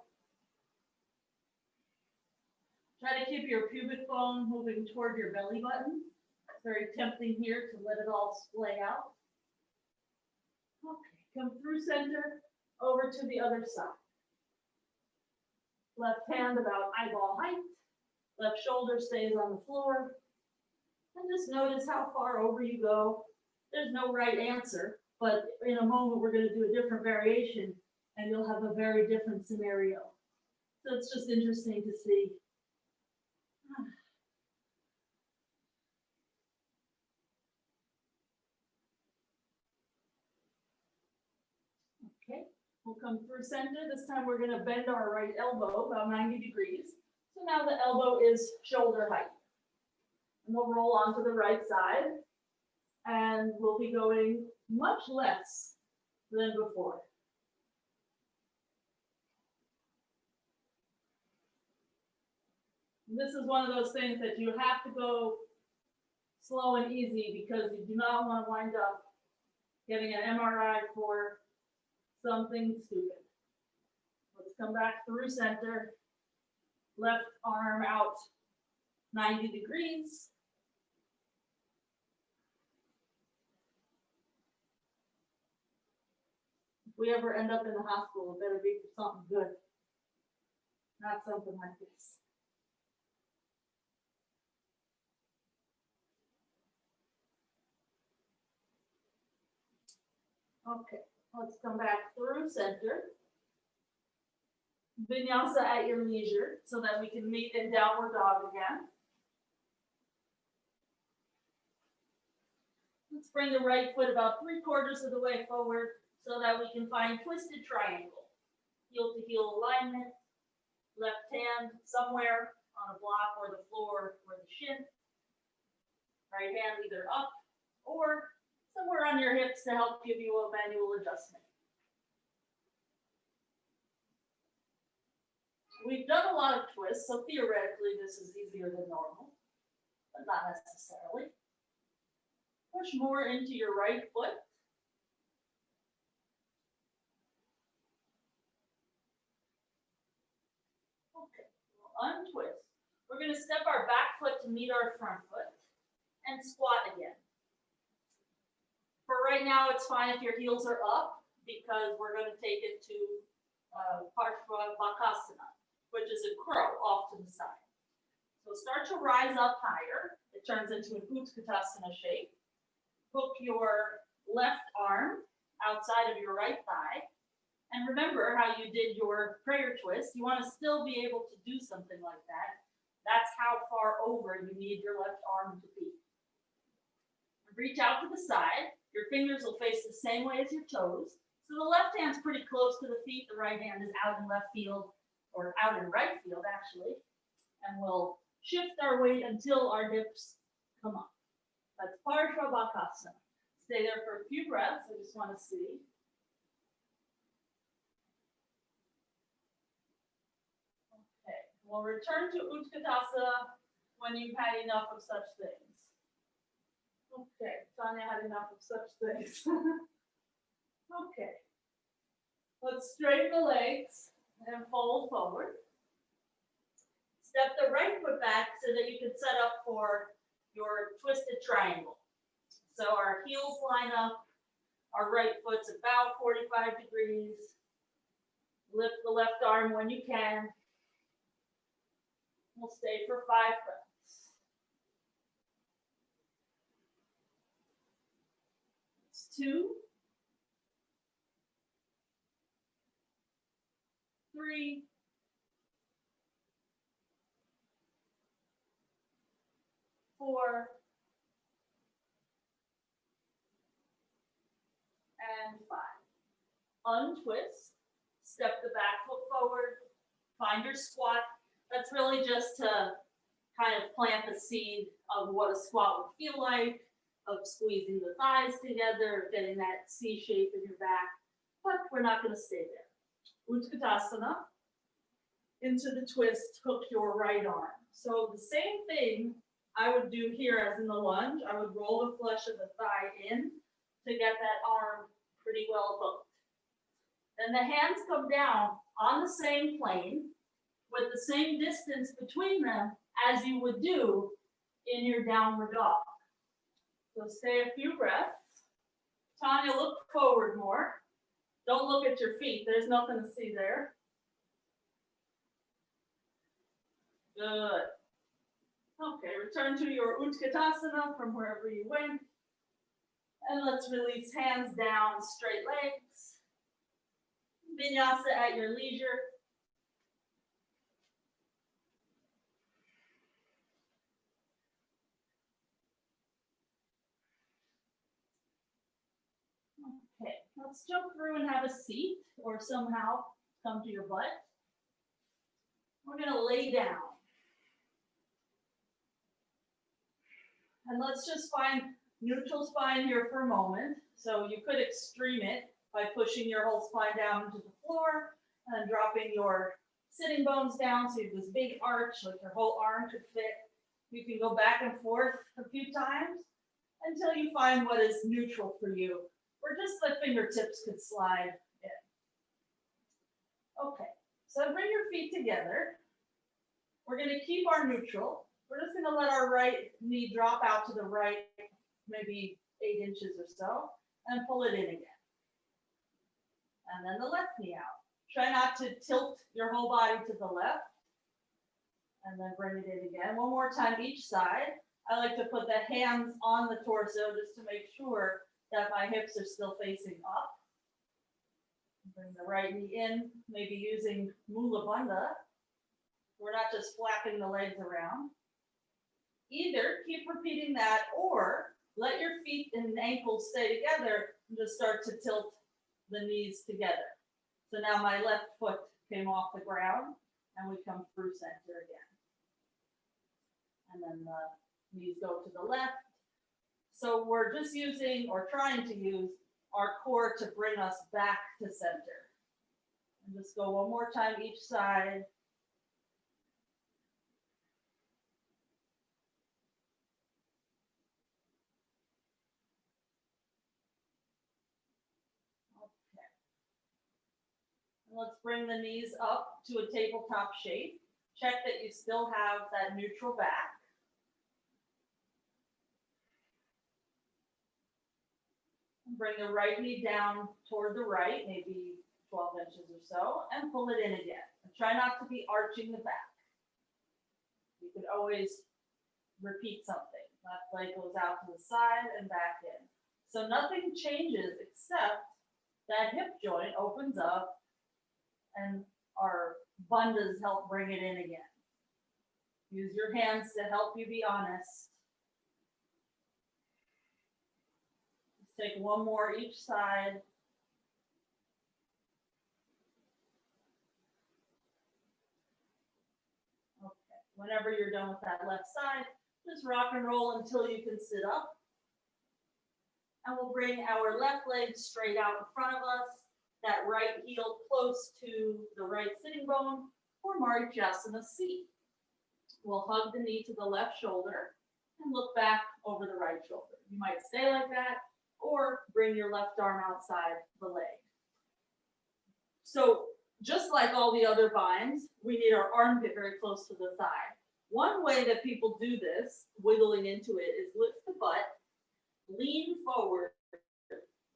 Try to keep your pubic bone moving toward your belly button. It's very tempting here to let it all splay out. Okay, come through center, over to the other side. Left hand about eyeball height. Left shoulder stays on the floor. And just notice how far over you go. There's no right answer, but in a moment we're going to do a different variation and you'll have a very different scenario. So it's just interesting to see. Okay, we'll come through center. This time we're going to bend our right elbow about 90 degrees. So now the elbow is shoulder height. And we'll roll onto the right side. And we'll be going much less than before. This is one of those things that you have to go slow and easy because you do not want to wind up getting an MRI for something stupid. Let's come back through center. Left arm out 90 degrees. If we ever end up in the hospital, it better be for something good. not something like this. Okay, let's come back through center. Vinyasa at your leisure so that we can meet in downward dog again. Let's bring the right foot about 3/4 of the way forward so that we can find twisted triangle. Heel to heel alignment, left hand somewhere on a block or the floor or the shin. Right hand either up or somewhere on your hips to help give you a manual adjustment. We've done a lot of twists, so theoretically this is easier than normal, but not necessarily. Push more into your right foot. Okay, we'll untwist. We're going to step our back foot to meet our front foot and squat again. For right now, it's fine if your heels are up because we're going to take it to Parsva bakasana, which is a crow off to the side. So start to rise up higher. It turns into an Utthita shape. Hook your left arm outside of your right thigh. And remember how you did your prayer twist. You want to still be able to do something like that. That's how far over you need your left arm to be. Reach out to the side. Your fingers will face the same way as your toes. So the left hand's pretty close to the feet. The right hand is out in left field, or out in right field, actually. And we'll shift our weight until our hips come up. That's parsvakonasana. Stay there for a few breaths. I just want to see. Okay, we'll return to Utthita when you've had enough of such things. Okay, Tanya had enough of such things. Okay, let's straighten the legs and fold forward. Step the right foot back so that you can set up for your twisted triangle. So our heels line up, our right foot's about 45 degrees. Lift the left arm when you can. We'll stay for 5 breaths. 2, 3, 4, and 5. Untwist, step the back foot forward, find your squat. That's really just to kind of plant the seed of what a squat would feel like, of squeezing the thighs together, getting that C shape in your back, but we're not going to stay there. Utthita, into the twist, hook your right arm. So the same thing I would do here as in the lunge. I would roll the flesh of the thigh in to get that arm pretty well hooked. Then the hands come down on the same plane with the same distance between them as you would do in your downward dog. So stay a few breaths. Tanya, look forward more. Don't look at your feet. There's nothing to see there. Good. Okay, return to your Utthita from wherever you went. And let's release hands down, straight legs. Vinyasa at your leisure. Okay, let's jump through and have a seat or somehow come to your butt. We're going to lay down. And let's just find neutral spine here for a moment. So you could extreme it by pushing your whole spine down into the floor and dropping your sitting bones down so you have this big arch, like your whole arm could fit. You can go back and forth a few times until you find what is neutral for you, or just the fingertips could slide in. Okay, so bring your feet together. We're going to keep our neutral. We're just going to let our right knee drop out to the right, maybe 8 inches or so, and pull it in again. And then the left knee out. Try not to tilt your whole body to the left. And then bring it in again. One more time each side. I like to put the hands on the torso just to make sure that my hips are still facing up. Bring the right knee in, maybe using Mula Bandha. We're not just flapping the legs around. Either keep repeating that or let your feet and ankles stay together and just start to tilt the knees together. So now my left foot came off the ground and we come through center again. And then the knees go to the left. So we're just using or trying to use our core to bring us back to center. And just go one more time each side. Okay. And let's bring the knees up to a tabletop shape. Check that you still have that neutral back. Bring the right knee down toward the right, maybe 12 inches or so, and pull it in again. And try not to be arching the back. You could always repeat something. Left leg goes out to the side and back in. So nothing changes except that hip joint opens up and our bandhas help bring it in again. Use your hands to help you be honest. Take one more each side. Okay, whenever you're done with that left side, just rock and roll until you can sit up. And we'll bring our left leg straight out in front of us, that right heel close to the right sitting bone, or Marichyasana C. We'll hug the knee to the left shoulder and look back over the right shoulder. You might stay like that, or bring your left arm outside the leg. So just like all the other binds, we need our armpit very close to the thigh. One way that people do this, wiggling into it, is lift the butt, lean forward,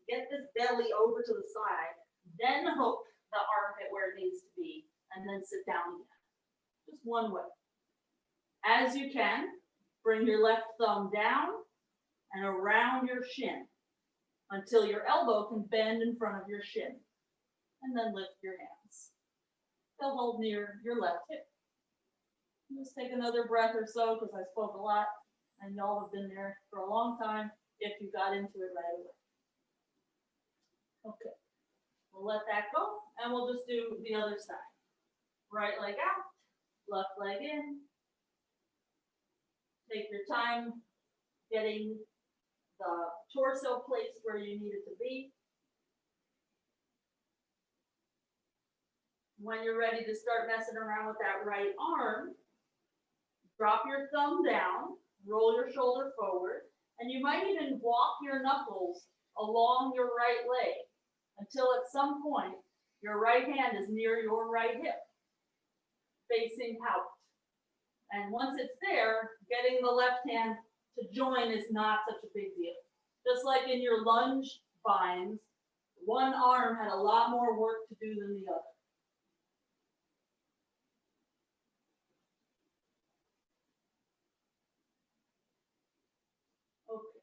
get this belly over to the side, then hook the armpit where it needs to be, and then sit down again. Just one way. As you can, bring your left thumb down and around your shin until your elbow can bend in front of your shin. And then lift your hands. They'll hold near your left hip. Just take another breath or so, because I spoke a lot and y'all have been there for a long time if you got into it right away. Okay, we'll let that go and we'll just do the other side. Right leg out, left leg in. Take your time getting the torso placed where you need it to be. When you're ready to start messing around with that right arm, drop your thumb down, roll your shoulder forward, and you might even walk your knuckles along your right leg until at some point your right hand is near your right hip, facing out. And once it's there, getting the left hand to join is not such a big deal. Just like in your lunge binds, one arm had a lot more work to do than the other. Okay,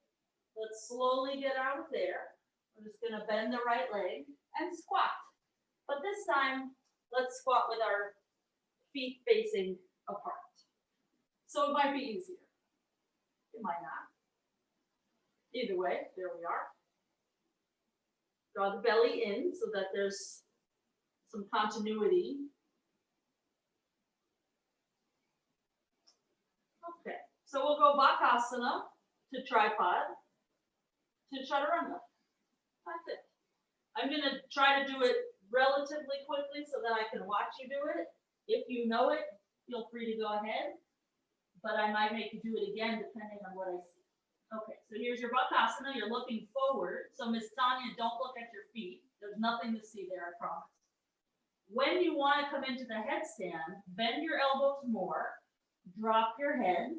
let's slowly get out of there. We're just going to bend the right leg and squat. But this time, let's squat with our feet facing apart. So it might be easier. It might not. Either way, there we are. Draw the belly in so that there's some continuity. Okay, so we'll go bakasana to tripod to chaturanga. That's it. I'm going to try to do it relatively quickly so that I can watch you do it. If you know it, feel free to go ahead, but I might make you do it again depending on what I see. Okay, so here's your bakasana. You're looking forward. So Miss Tanya, don't look at your feet. There's nothing to see there, I promise. When you want to come into the headstand, bend your elbows more, drop your head,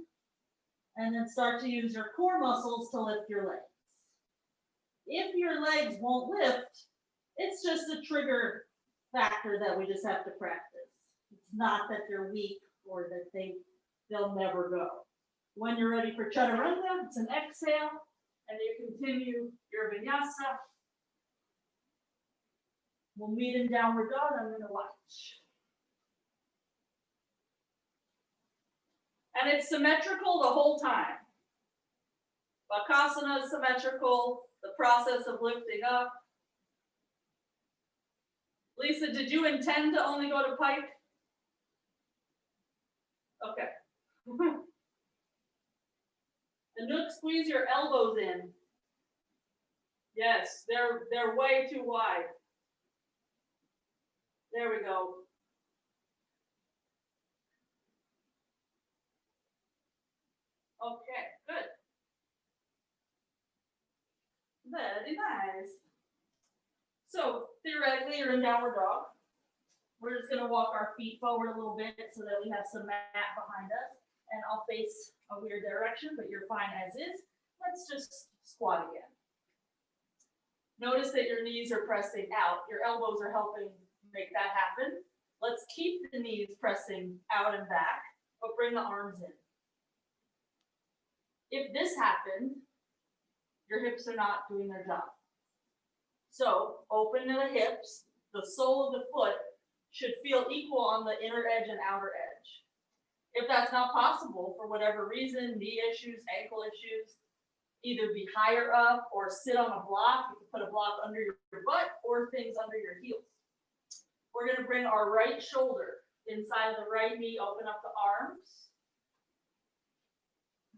and then start to use your core muscles to lift your legs. If your legs won't lift, it's just a trigger factor that we just have to practice. It's not that you're weak or that they'll never go. When you're ready for chaturanga, it's an exhale, and you continue your vinyasa. We'll meet in downward dog. I'm going to watch. And it's symmetrical the whole time. Bakasana is symmetrical, the process of lifting up. Lisa, did you intend to only go to pike? Okay. Anouk, squeeze your elbows in. Yes, they're way too wide. There we go. Okay, good. Very nice. So theoretically, you're in downward dog. We're just gonna walk our feet forward a little bit so that we have some mat behind us. And I'll face a weird direction, but you're fine as is. Let's just squat again. Notice that your knees are pressing out. Your elbows are helping make that happen. Let's keep the knees pressing out and back, but bring the arms in. If this happened, your hips are not doing their job. So open to the hips. The sole of the foot should feel equal on the inner edge and outer edge. If that's not possible for whatever reason, knee issues, ankle issues, either be higher up or sit on a block. You can put a block under your butt or things under your heels. We're going to bring our right shoulder inside of the right knee, open up the arms.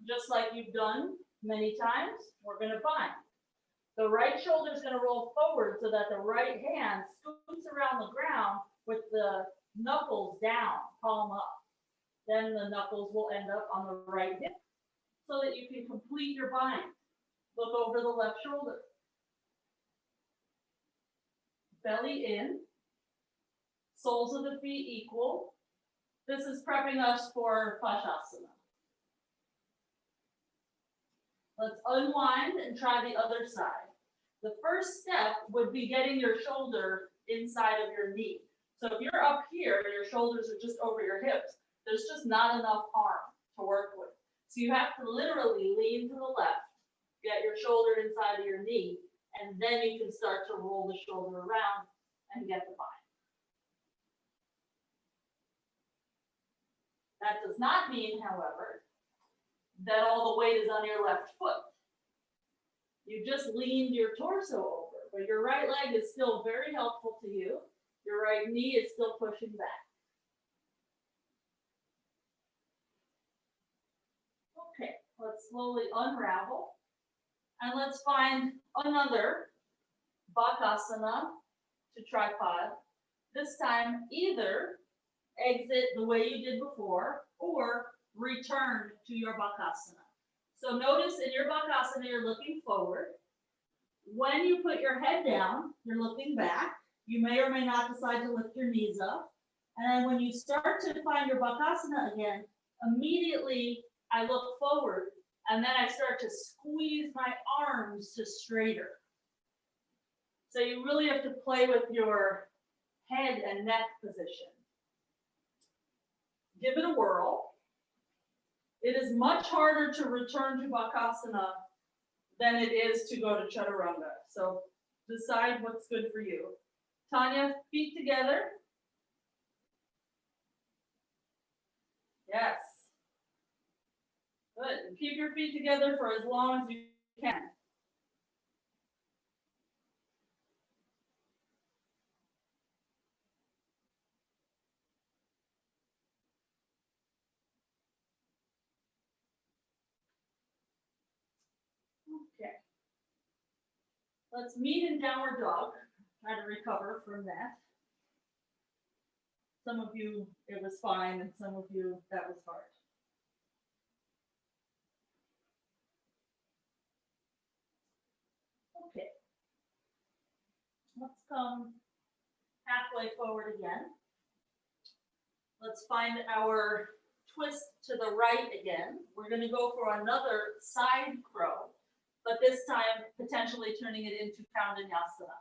Just like you've done many times, we're going to bind. The right shoulder is going to roll forward so that the right hand scoots around the ground with the knuckles down, palm up. Then the knuckles will end up on the right hip so that you can complete your bind. Look over the left shoulder. Belly in. Soles of the feet equal. This is prepping us for pasasana. Let's unwind and try the other side. The first step would be getting your shoulder inside of your knee. So if you're up here and your shoulders are just over your hips, there's just not enough arm to work with. So you have to literally lean to the left, get your shoulder inside of your knee, and then you can start to roll the shoulder around and get the bind. That does not mean, however, that all the weight is on your left foot. You just leaned your torso over, but your right leg is still very helpful to you. Your right knee is still pushing back. Okay, let's slowly unravel. And let's find another bakasana to tripod. This time, either exit the way you did before or return to your bakasana. So notice in your bakasana, you're looking forward. When you put your head down, you're looking back. You may or may not decide to lift your knees up. And then when you start to find your bakasana again, immediately I look forward and then I start to squeeze my arms to straighter. So you really have to play with your head and neck position. Give it a whirl. It is much harder to return to bakasana than it is to go to chaturanga. So decide what's good for you. Tanya, feet together. Yes. Good. And keep your feet together for as long as you can. Okay. Let's meet in downward dog. Try to recover from that. Some of you, it was fine, and some of you, that was hard. Okay. Let's come halfway forward again. Let's find our twist to the right again. We're going to go for another side crow, but this time potentially turning it into koundinyasana,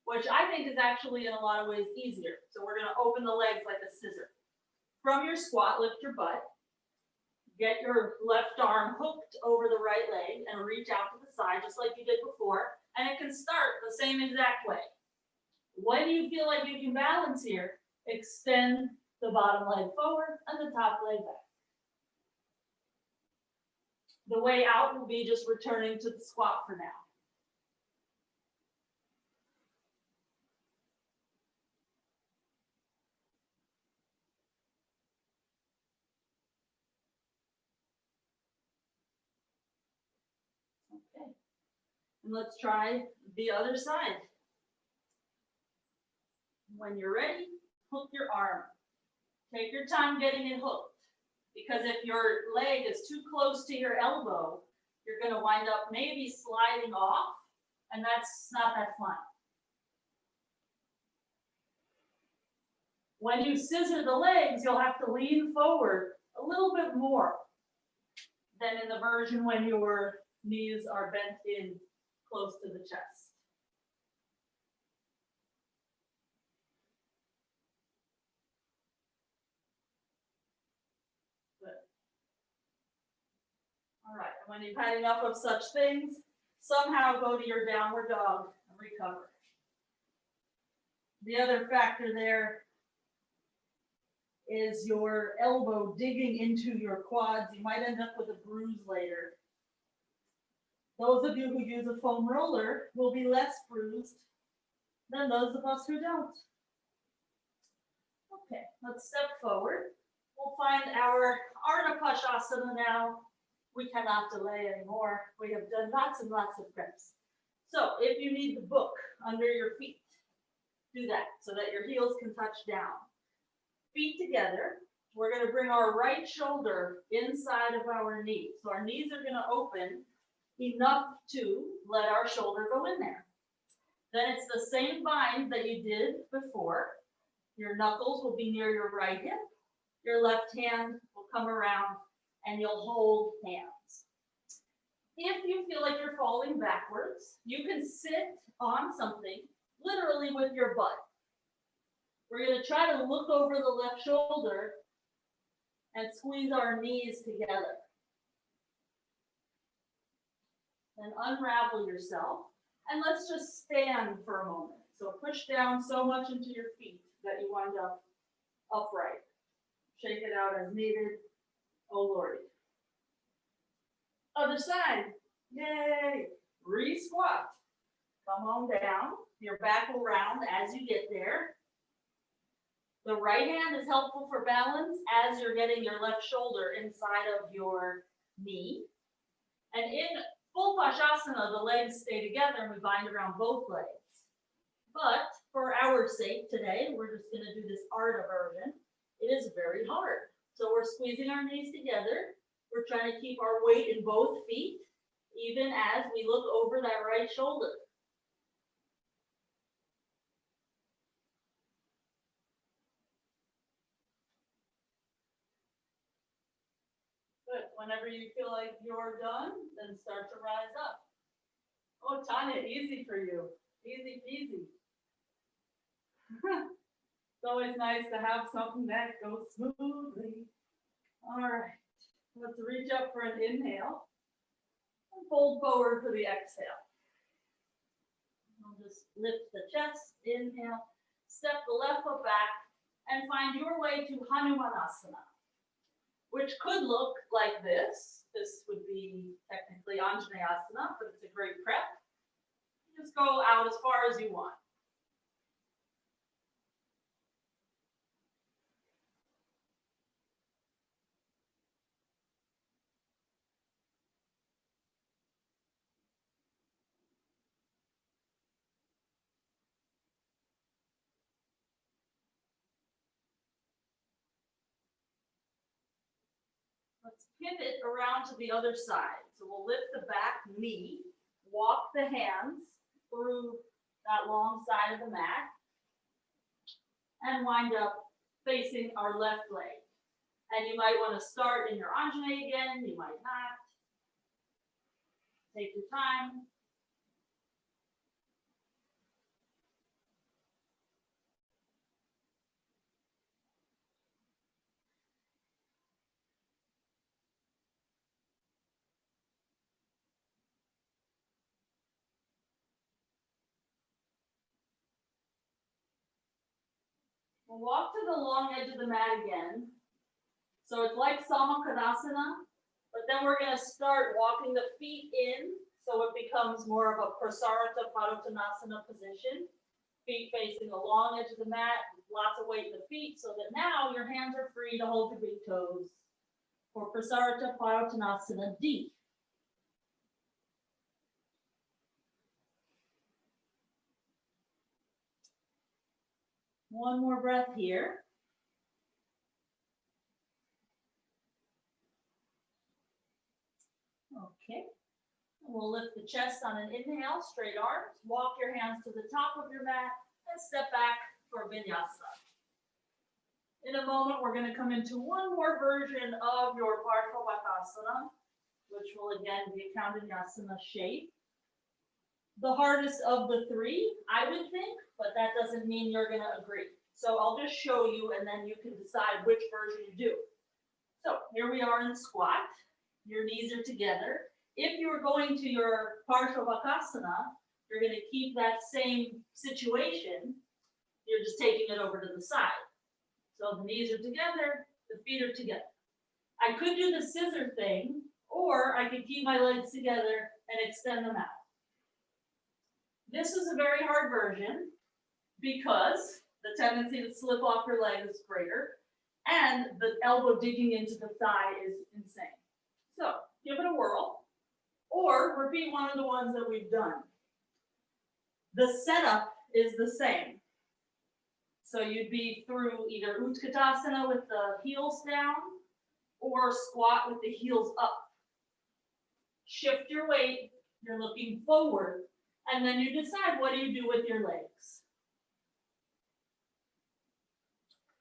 which I think is actually in a lot of ways easier. So we're going to open the legs like a scissor. From your squat, lift your butt. Get your left arm hooked over the right leg and reach out to the side just like you did before. And it can start the same exact way. When you feel like you can balance here, extend the bottom leg forward and the top leg back. The way out will be just returning to the squat for now. Okay, and let's try the other side. When you're ready, hook your arm. Take your time getting it hooked, because if your leg is too close to your elbow, you're going to wind up maybe sliding off, and that's not that fun. When you scissor the legs, you'll have to lean forward a little bit more than in the version when your knees are bent in close to the chest. Good. All right, and when you've had enough of such things, somehow go to your downward dog and recover. The other factor there is your elbow digging into your quads. You might end up with a bruise later. Those of you who use a foam roller will be less bruised than those of us who don't. Okay, let's step forward. We'll find our Ardha pasasana now. We cannot delay anymore. We have done lots and lots of preps. So if you need the book under your feet, do that so that your heels can touch down. Feet together. We're going to bring our right shoulder inside of our knee. So our knees are going to open enough to let our shoulder go in there. Then it's the same bind that you did before. Your knuckles will be near your right hip. Your left hand will come around and you'll hold hands. If you feel like you're falling backwards, you can sit on something literally with your butt. We're going to try to look over the left shoulder and squeeze our knees together. Then unravel yourself, and let's just stand for a moment. So push down so much into your feet that you wind up upright. Shake it out as needed. Oh Lordy. Other side. Yay. Re-squat. Come on down. Your back will round as you get there. The right hand is helpful for balance as you're getting your left shoulder inside of your knee. And in full pasasana, the legs stay together and we bind around both legs. But for our sake today, we're just going to do this Ardha version. It is very hard. So we're squeezing our knees together. We're trying to keep our weight in both feet, even as we look over that right shoulder. Good. Whenever you feel like you're done, then start to rise up. Oh, Tanya, easy for you. Easy peasy. It's always nice to have something that goes smoothly. All right. Let's reach up for an inhale and fold forward for the exhale. I'll just lift the chest, inhale, step the left foot back, and find your way to Hanumanasana, which could look like this. This would be technically koundinyasana, but it's a great prep. Just go out as far as you want. Let's pivot around to the other side. So we'll lift the back knee, walk the hands through that long side of the mat, and wind up facing our left leg. And you might want to start in your Anjane again, you might not. Take your time. We'll walk to the long edge of the mat again. So it's like Salabhasana, but then we're going to start walking the feet in, so it becomes more of a Purvottanasana position. Feet facing the long edge of the mat, lots of weight in the feet, so that now your hands are free to hold your big toes for Purvottanasana D. One more breath here. Okay. We'll lift the chest on an inhale, straight arms. Walk your hands to the top of your mat and step back for vinyasa. In a moment, we're going to come into one more version of your bakasana, which will again be a koundinyasana shape. The hardest of the three, I would think, but that doesn't mean you're going to agree. So I'll just show you and then you can decide which version you do. So here we are in squat. Your knees are together. If you're going to your parsvakonasana, you're going to keep that same situation. You're just taking it over to the side. So the knees are together, the feet are together. I could do the scissor thing, or I could keep my legs together and extend them out. This is a very hard version because the tendency to slip off your leg is greater, and the elbow digging into the thigh is insane. So give it a whirl, or repeat one of the ones that we've done. The setup is the same. So you'd be through either Utthita with the heels down, or squat with the heels up. Shift your weight, you're looking forward, and then you decide what do you do with your legs.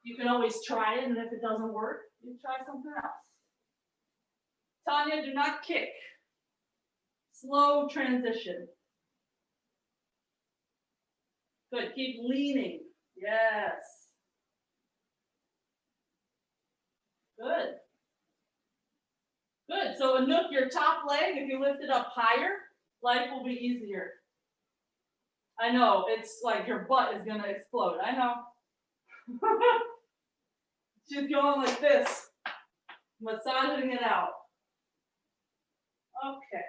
You can always try it, and if it doesn't work, you try something else. Tanya, do not kick. Slow transition. Good, keep leaning. Yes. Good. Good, so Anouk, your top leg, if you lift it up higher, life will be easier. I know, it's like your butt is gonna explode, I know. She's going like this, massaging it out. Okay.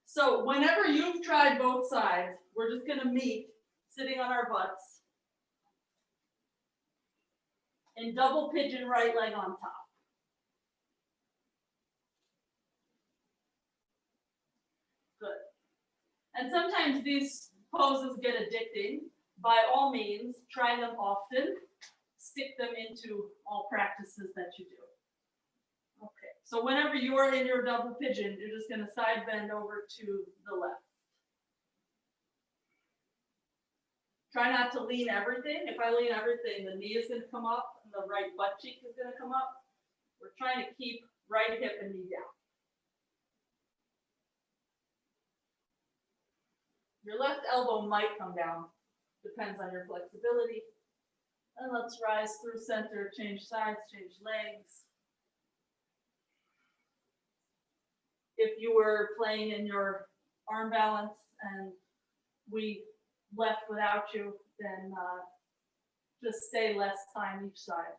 So whenever you've tried both sides, we're just gonna meet sitting on our butts and double pigeon right leg on top. Good. And sometimes these poses get addicting. By all means, try them often. Stick them into all practices that you do. Okay, so whenever you are in your double pigeon, you're just going to side bend over to the left. Try not to lean everything. If I lean everything, the knee is going to come up and the right butt cheek is going to come up. We're trying to keep right hip and knee down. Your left elbow might come down. Depends on your flexibility. And let's rise through center, change sides, change legs. If you were playing in your arm balance and we left without you, then just stay less time each side.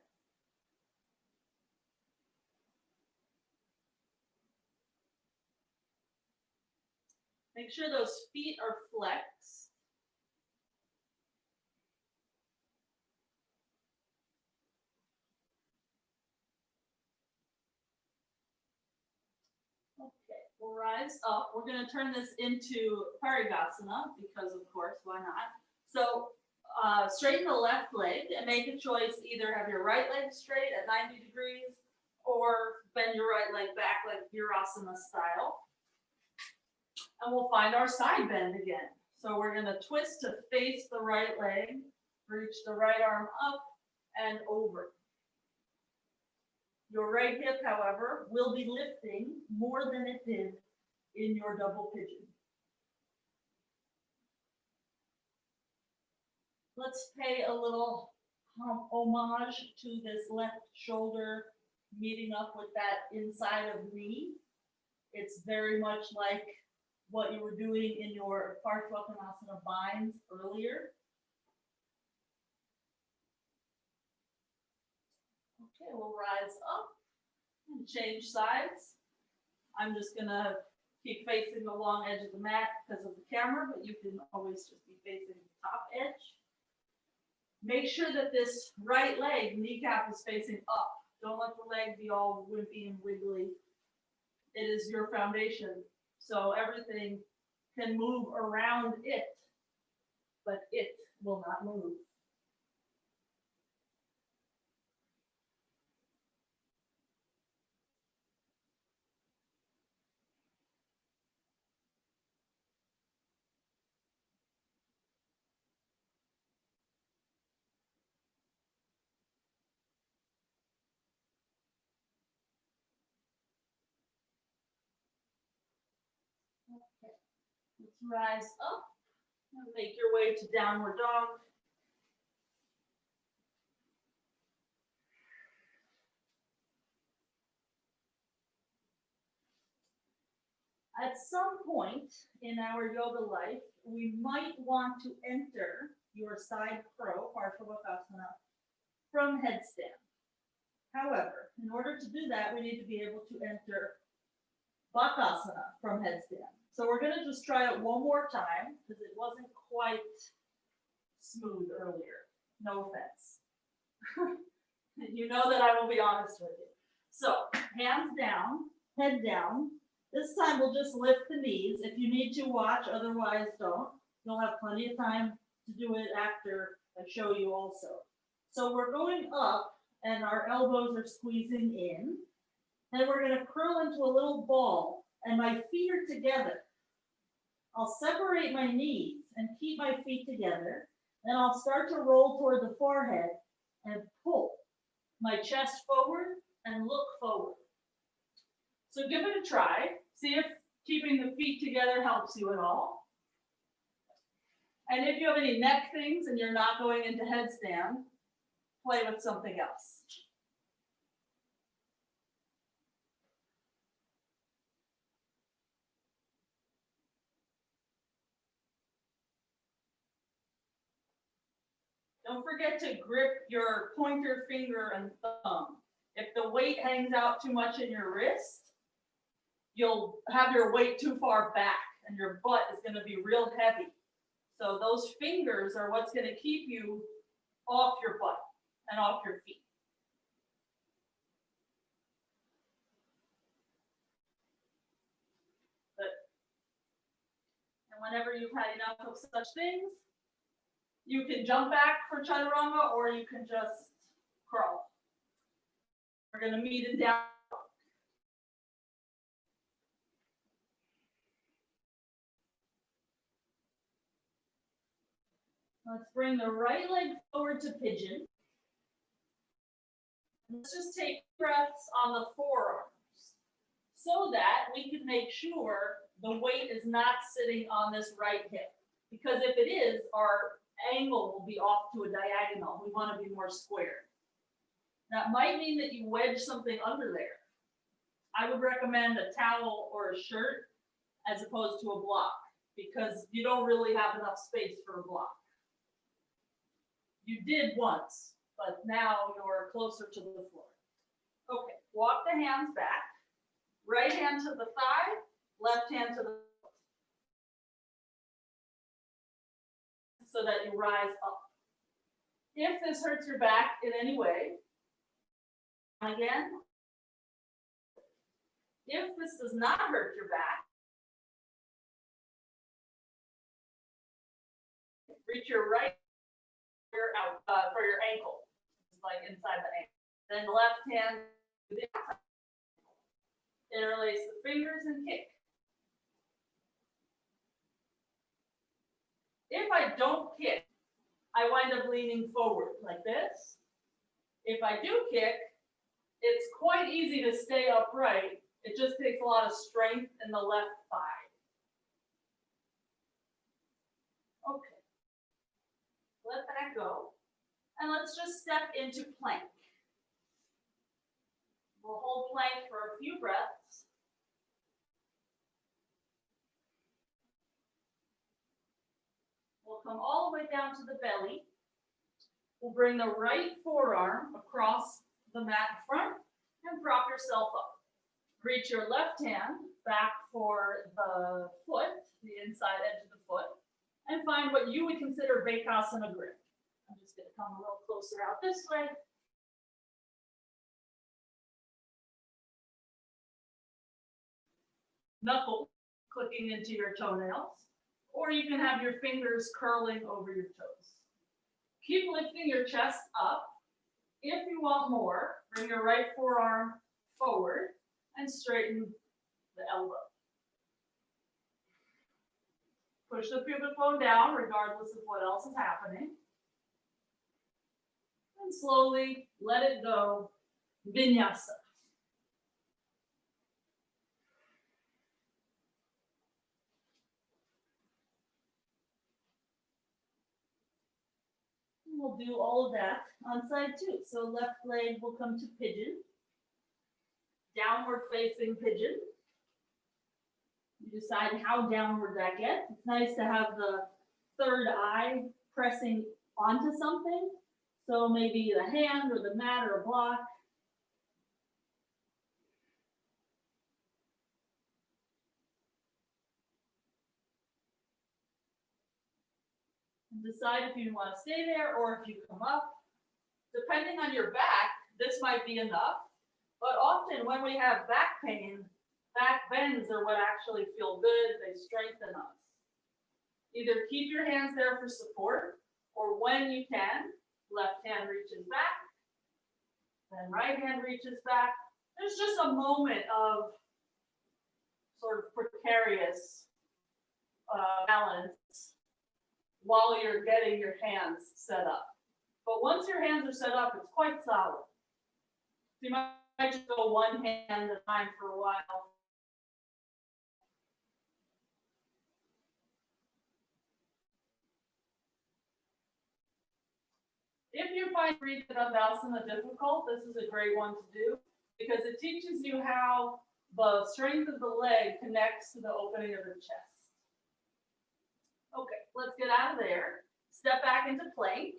Make sure those feet are flexed. Okay, we'll rise up. We're going to turn this into Parivrtta because, of course, why not? So straighten the left leg and make a choice. Either have your right leg straight at 90 degrees or bend your right leg back like mayurasana style. And we'll find our side bend again. So we're going to twist to face the right leg, reach the right arm up and over. Your right hip, however, will be lifting more than it did in your double pigeon. Let's pay a little homage to this left shoulder meeting up with that inside of knee. It's very much like what you were doing in your Parsvakonasana binds earlier. Okay, we'll rise up and change sides. I'm just gonna keep facing the long edge of the mat because of the camera, but you can always just be facing the top edge. Make sure that this right leg, kneecap, is facing up. Don't let the leg be all wimpy and wiggly. It is your foundation, so everything can move around it, but it will not move. Okay, let's rise up and make your way to downward dog. At some point in our yoga life, we might want to enter your side crow, parsvakonasana, from headstand. However, in order to do that, we need to be able to enter bakasana from headstand. So we're going to just try it one more time because it wasn't quite smooth earlier. No offense. You know that I will be honest with you. So hands down, head down. This time we'll just lift the knees. If you need to, watch, otherwise don't. You'll have plenty of time to do it after I show you also. So we're going up and our elbows are squeezing in. Then we're going to curl into a little ball and my feet are together. I'll separate my knees and keep my feet together. Then I'll start to roll toward the forehead and pull my chest forward and look forward. So give it a try. See if keeping the feet together helps you at all. And if you have any neck things and you're not going into headstand, play with something else. Don't forget to grip your pointer finger and thumb. If the weight hangs out too much in your wrist, you'll have your weight too far back and your butt is going to be real heavy. So those fingers are what's going to keep you off your butt and off your feet. Good. And whenever you've had enough of such things, you can jump back for chaturanga or you can just crawl. We're going to meet in down. Let's bring the right leg forward to pigeon. Let's just take breaths on the forearms so that we can make sure the weight is not sitting on this right hip. Because if it is, our angle will be off to a diagonal. We want to be more square. That might mean that you wedge something under there. I would recommend a towel or a shirt as opposed to a block because you don't really have enough space for a block. You did once, but now you're closer to the floor. Okay, walk the hands back. Right hand to the thigh, left hand to the foot. So that you rise up. If this hurts your back in any way, again. If this does not hurt your back, reach your right out for your ankle, just like inside the ankle. Then left hand to the outside. Interlace the fingers and kick. If I don't kick, I wind up leaning forward like this. If I do kick, it's quite easy to stay upright. It just takes a lot of strength in the left thigh. Okay. Let that go. And let's just step into plank. We'll hold plank for a few breaths. We'll come all the way down to the belly. We'll bring the right forearm across the mat in front and prop yourself up. Reach your left hand back for the foot, the inside edge of the foot, and find what you would consider bakasana grip. I'm just going to come a little closer out this way. Knuckle clicking into your toenails, or you can have your fingers curling over your toes. Keep lifting your chest up. If you want more, bring your right forearm forward and straighten the elbow. Push the pubic bone down regardless of what else is happening. And slowly let it go. Vinyasa. We'll do all of that on side two. So left leg will come to pigeon. Downward facing pigeon. You decide how downward that gets. It's nice to have the third eye pressing onto something. So maybe the hand or the mat or a block. Decide if you want to stay there or if you come up. Depending on your back, this might be enough. But often when we have back pain, back bends are what actually feel good. They strengthen us. Either keep your hands there for support, or when you can, left hand reaches back, then right hand reaches back. There's just a moment of sort of precarious balance while you're getting your hands set up. But once your hands are set up, it's quite solid. So you might just go one hand at a time for a while. If you find Dandasana difficult, this is a great one to do because it teaches you how the strength of the leg connects to the opening of the chest. Okay, let's get out of there. Step back into plank.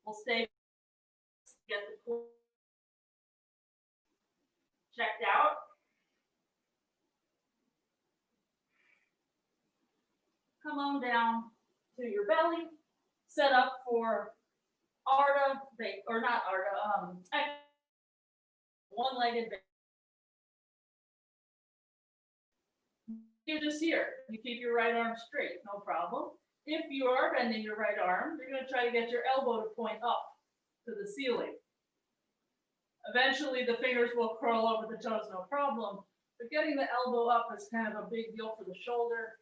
We'll stay, get the core checked out. Come on down to your belly. Set up for Ardha, or not Ardha, one-legged bake. You're just here. You keep your right arm straight, no problem. If you are bending your right arm, you're going to try to get your elbow to point up to the ceiling. Eventually, the fingers will curl over the toes, no problem. But getting the elbow up is kind of a big deal for the shoulder.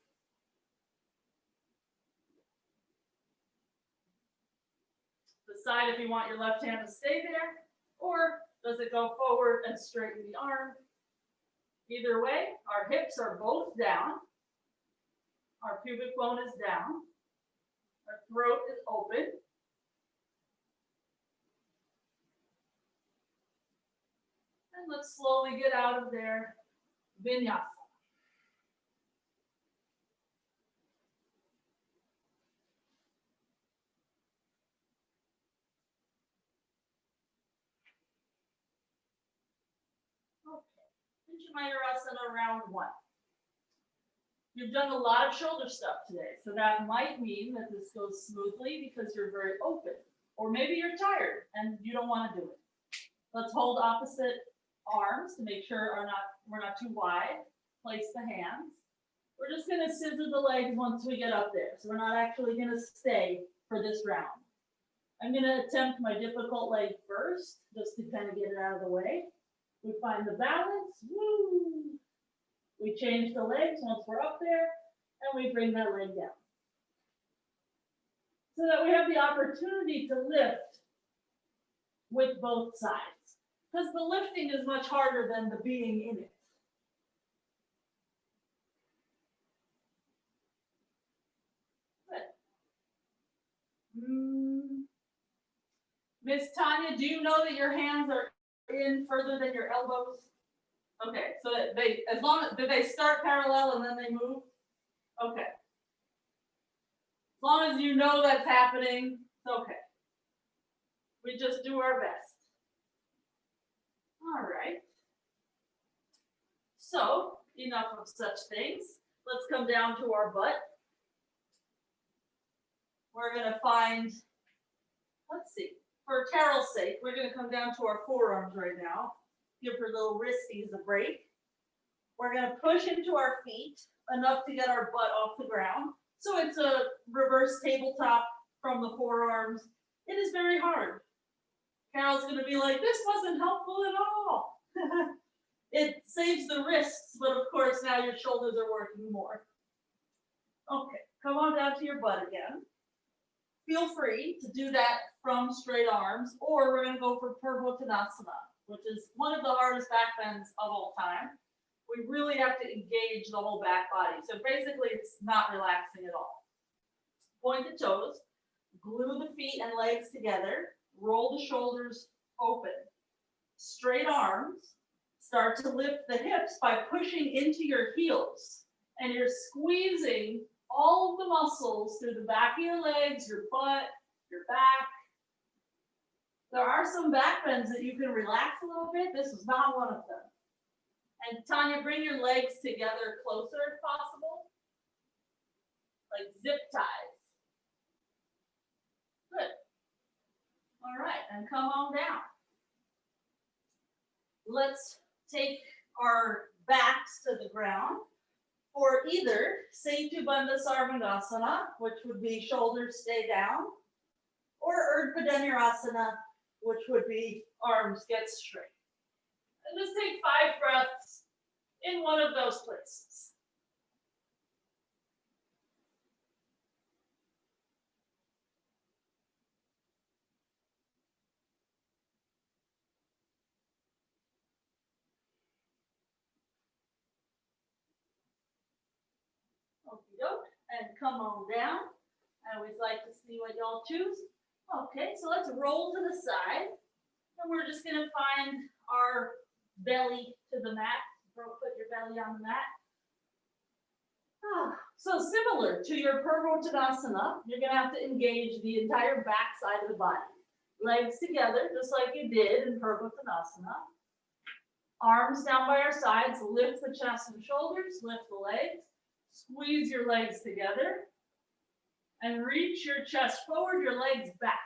Decide if you want your left hand to stay there, or does it go forward and straighten the arm. Either way, our hips are both down. Our pubic bone is down. Our throat is open. And let's slowly get out of there. Vinyasa. Pincha mayurasana round one. You've done a lot of shoulder stuff today, so that might mean that this goes smoothly because you're very open. Or maybe you're tired and you don't want to do it. Let's hold opposite arms to make sure we're not too wide. Place the hands. We're just going to scissor the legs once we get up there. So we're not actually going to stay for this round. I'm going to attempt my difficult leg first, just to kind of get it out of the way. We find the balance. Woo! We change the legs once we're up there, and we bring that leg down. So that we have the opportunity to lift with both sides. Because the lifting is much harder than the being in it. Good. Miss Tanya, do you know that your hands are in further than your elbows? Okay, so that do they start parallel and then they move? Okay. As long as you know that's happening, it's okay. We just do our best. So enough of such things. Let's come down to our butt. We're going to find, let's see, for Carol's sake, we're going to come down to our forearms right now. Give her little wristies a break. We're going to push into our feet enough to get our butt off the ground. So it's a reverse tabletop from the forearms. It is very hard. Carol's going to be like, this wasn't helpful at all. It saves the wrists, but of course now your shoulders are working more. Okay, come on down to your butt again. Feel free to do that from straight arms, or we're going to go for Purvottanasana, which is one of the hardest back bends of all time. We really have to engage the whole back body. So basically it's not relaxing at all. Point the toes, glue the feet and legs together, roll the shoulders open. Straight arms, start to lift the hips by pushing into your heels. And you're squeezing all of the muscles through the back of your legs, your butt, your back. There are some back bends that you can relax a little bit. This is not one of them. And Tanya, bring your legs together closer if possible. Like zip ties. Good. All right, and come on down. Let's take our backs to the ground for either Setu Bandha Sarvangasana, which would be shoulders stay down, or Ardha, which would be arms get straight. And just take 5 breaths in one of those places. Okie doke, and come on down. I always like to see what y'all choose. Okay, so let's roll to the side. And we're just going to find our belly to the mat. Put your belly on the mat. So similar to your Purvottanasana, you're going to have to engage the entire back side of the body. Legs together, just like you did in Purvottanasana. Arms down by our sides, lift the chest and shoulders, lift the legs. Squeeze your legs together and reach your chest forward, your legs back.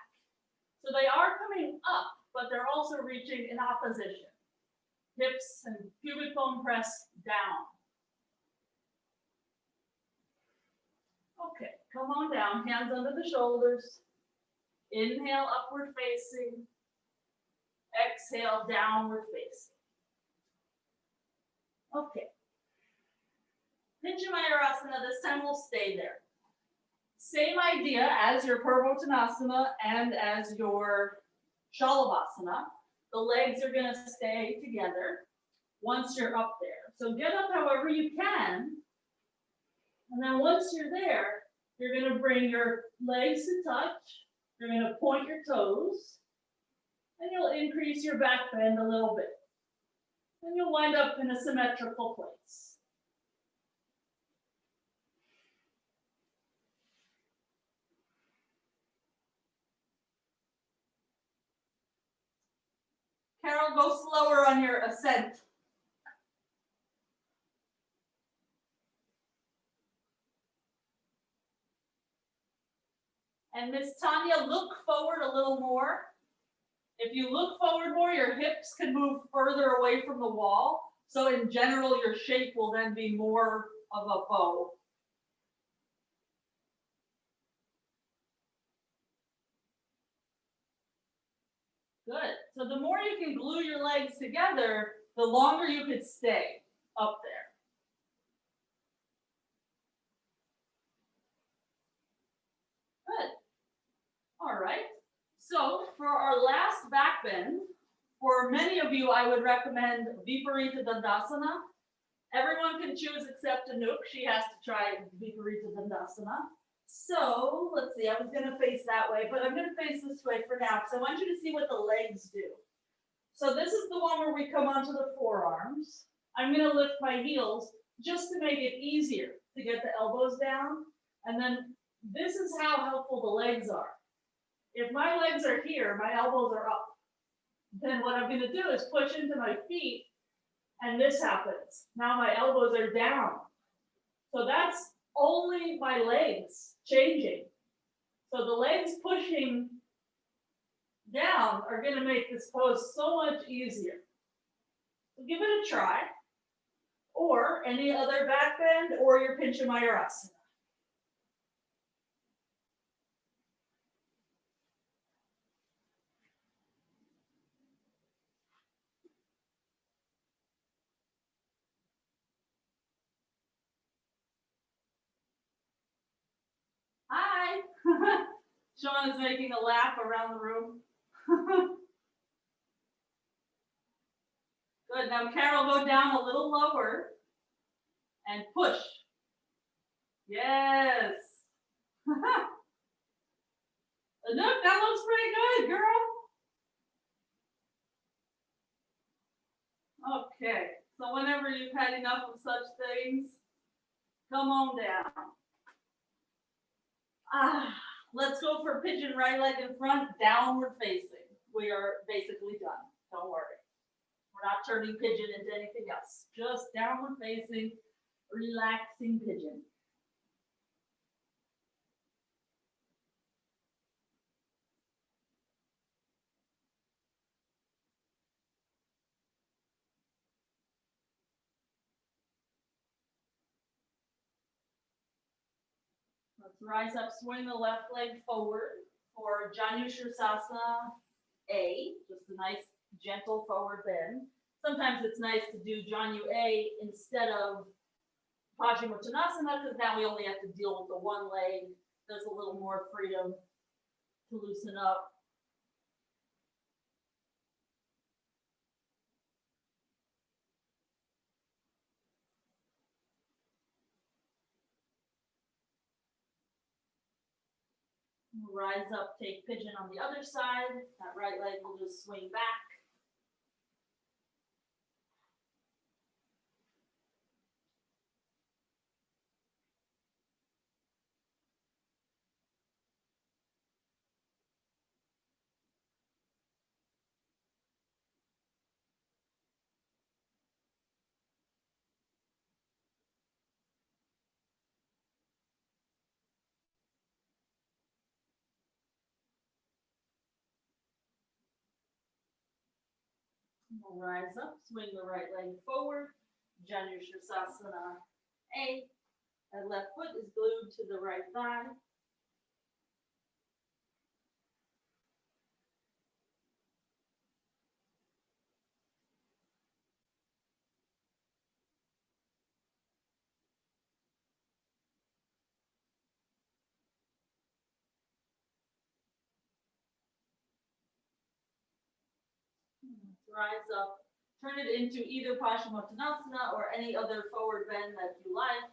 So they are coming up, but they're also reaching in opposition. Hips and pubic bone press down. Okay, come on down, hands under the shoulders. Inhale, upward facing. Exhale, downward facing. Okay. Pincha mayurasana, this time we'll stay there. Same idea as your Purvottanasana and as your Salabhasana. The legs are going to stay together once you're up there. So get up however you can. And then once you're there, you're going to bring your legs to touch. You're going to point your toes. And you'll increase your back bend a little bit. And you'll wind up in a symmetrical place. Carol, go slower on your ascent. And Miss Tanya, look forward a little more. If you look forward more, your hips can move further away from the wall. So in general, your shape will then be more of a bow. Good. So the more you can glue your legs together, the longer you could stay up there. Good. All right. So for our last back bend, for many of you, I would recommend Viparita dandasana. Everyone can choose except Anouk. She has to try Viparita dandasana. So let's see, I was going to face that way, but I'm going to face this way for now because I want you to see what the legs do. So this is the one where we come onto the forearms. I'm going to lift my heels just to make it easier to get the elbows down. And then this is how helpful the legs are. If my legs are here, my elbows are up. Then what I'm going to do is push into my feet and this happens. Now my elbows are down. So that's only my legs changing. So the legs pushing down are going to make this pose so much easier. So give it a try, or any other back bend, or your Pincha mayurasana. Hi. Sean is making a lap around the room. Good. Now, Carol, go down a little lower and push. Yes. Look, that looks pretty good, girl. Okay. So whenever you've had enough of such things, come on down. Let's go for pigeon right leg in front, downward facing. We are basically done. Don't worry. We're not turning pigeon into anything else. Just downward facing, relaxing pigeon. Let's rise up, swing the left leg forward for Mayurasana A, just a nice gentle forward bend. Sometimes it's nice to do Janu A instead of Purvottanasana because now we only have to deal with the one leg. There's a little more freedom to loosen up. Rise up, take pigeon on the other side. That right leg will just swing back. We'll rise up, swing the right leg forward. Mayurasana A. That left foot is glued to the right thigh. Rise up, turn it into either Purvottanasana or any other forward bend that you like.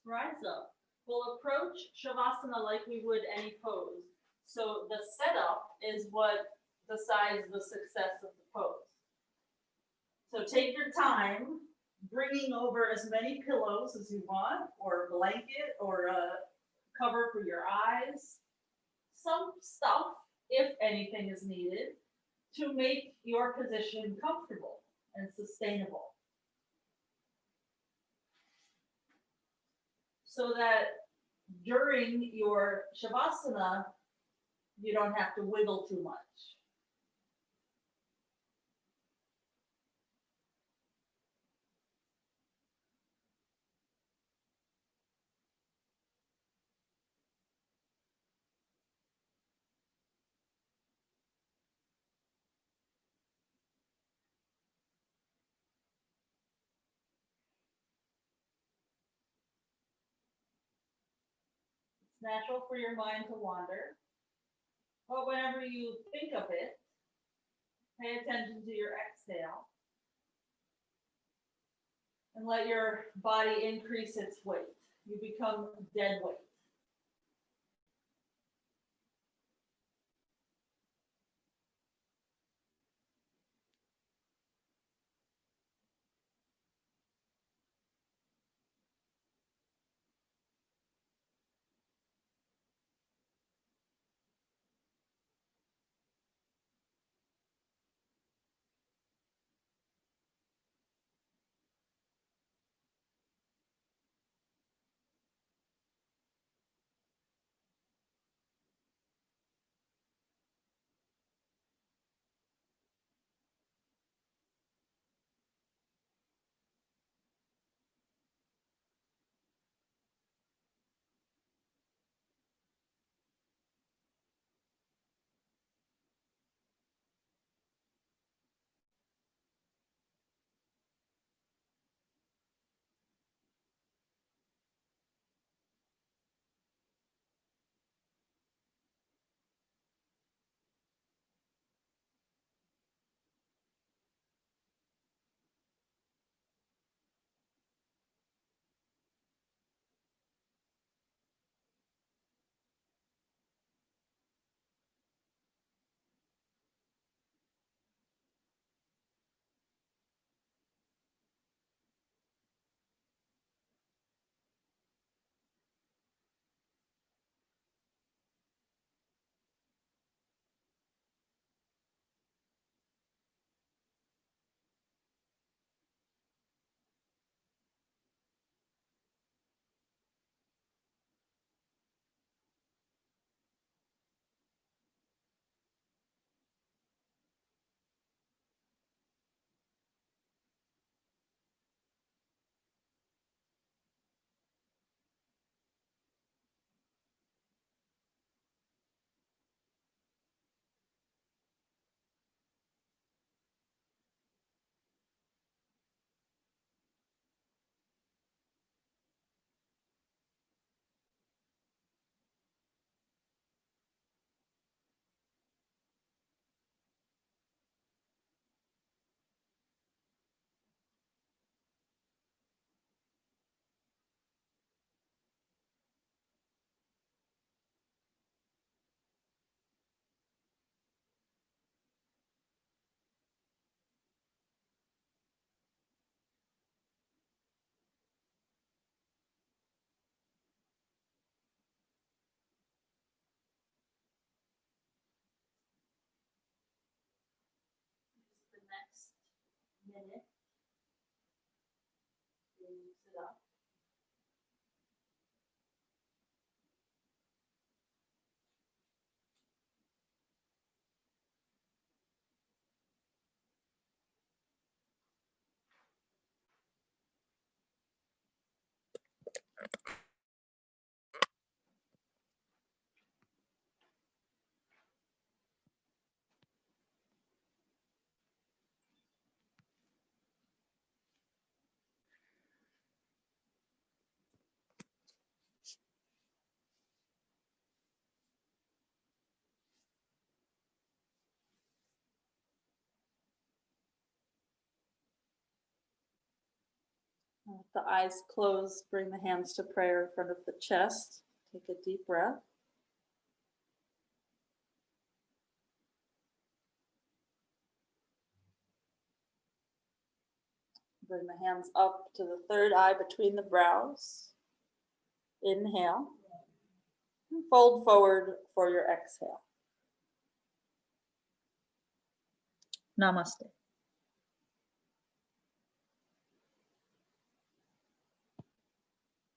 Rise up. We'll approach Shavasana like we would any pose. So the setup is what decides the success of the pose. So take your time, bringing over as many pillows as you want, or a blanket, or a cover for your eyes. Some stuff, if anything is needed, to make your position comfortable and sustainable. So that during your Shavasana, you don't have to wiggle too much. It's natural for your mind to wander, but whenever you think of it, pay attention to your exhale and let your body increase its weight. You become dead weight. minute to sit up. With the eyes closed, bring the hands to prayer in front of the chest. Take a deep breath. Bring the hands up to the third eye between the brows. Inhale. And fold forward for your exhale. Namaste.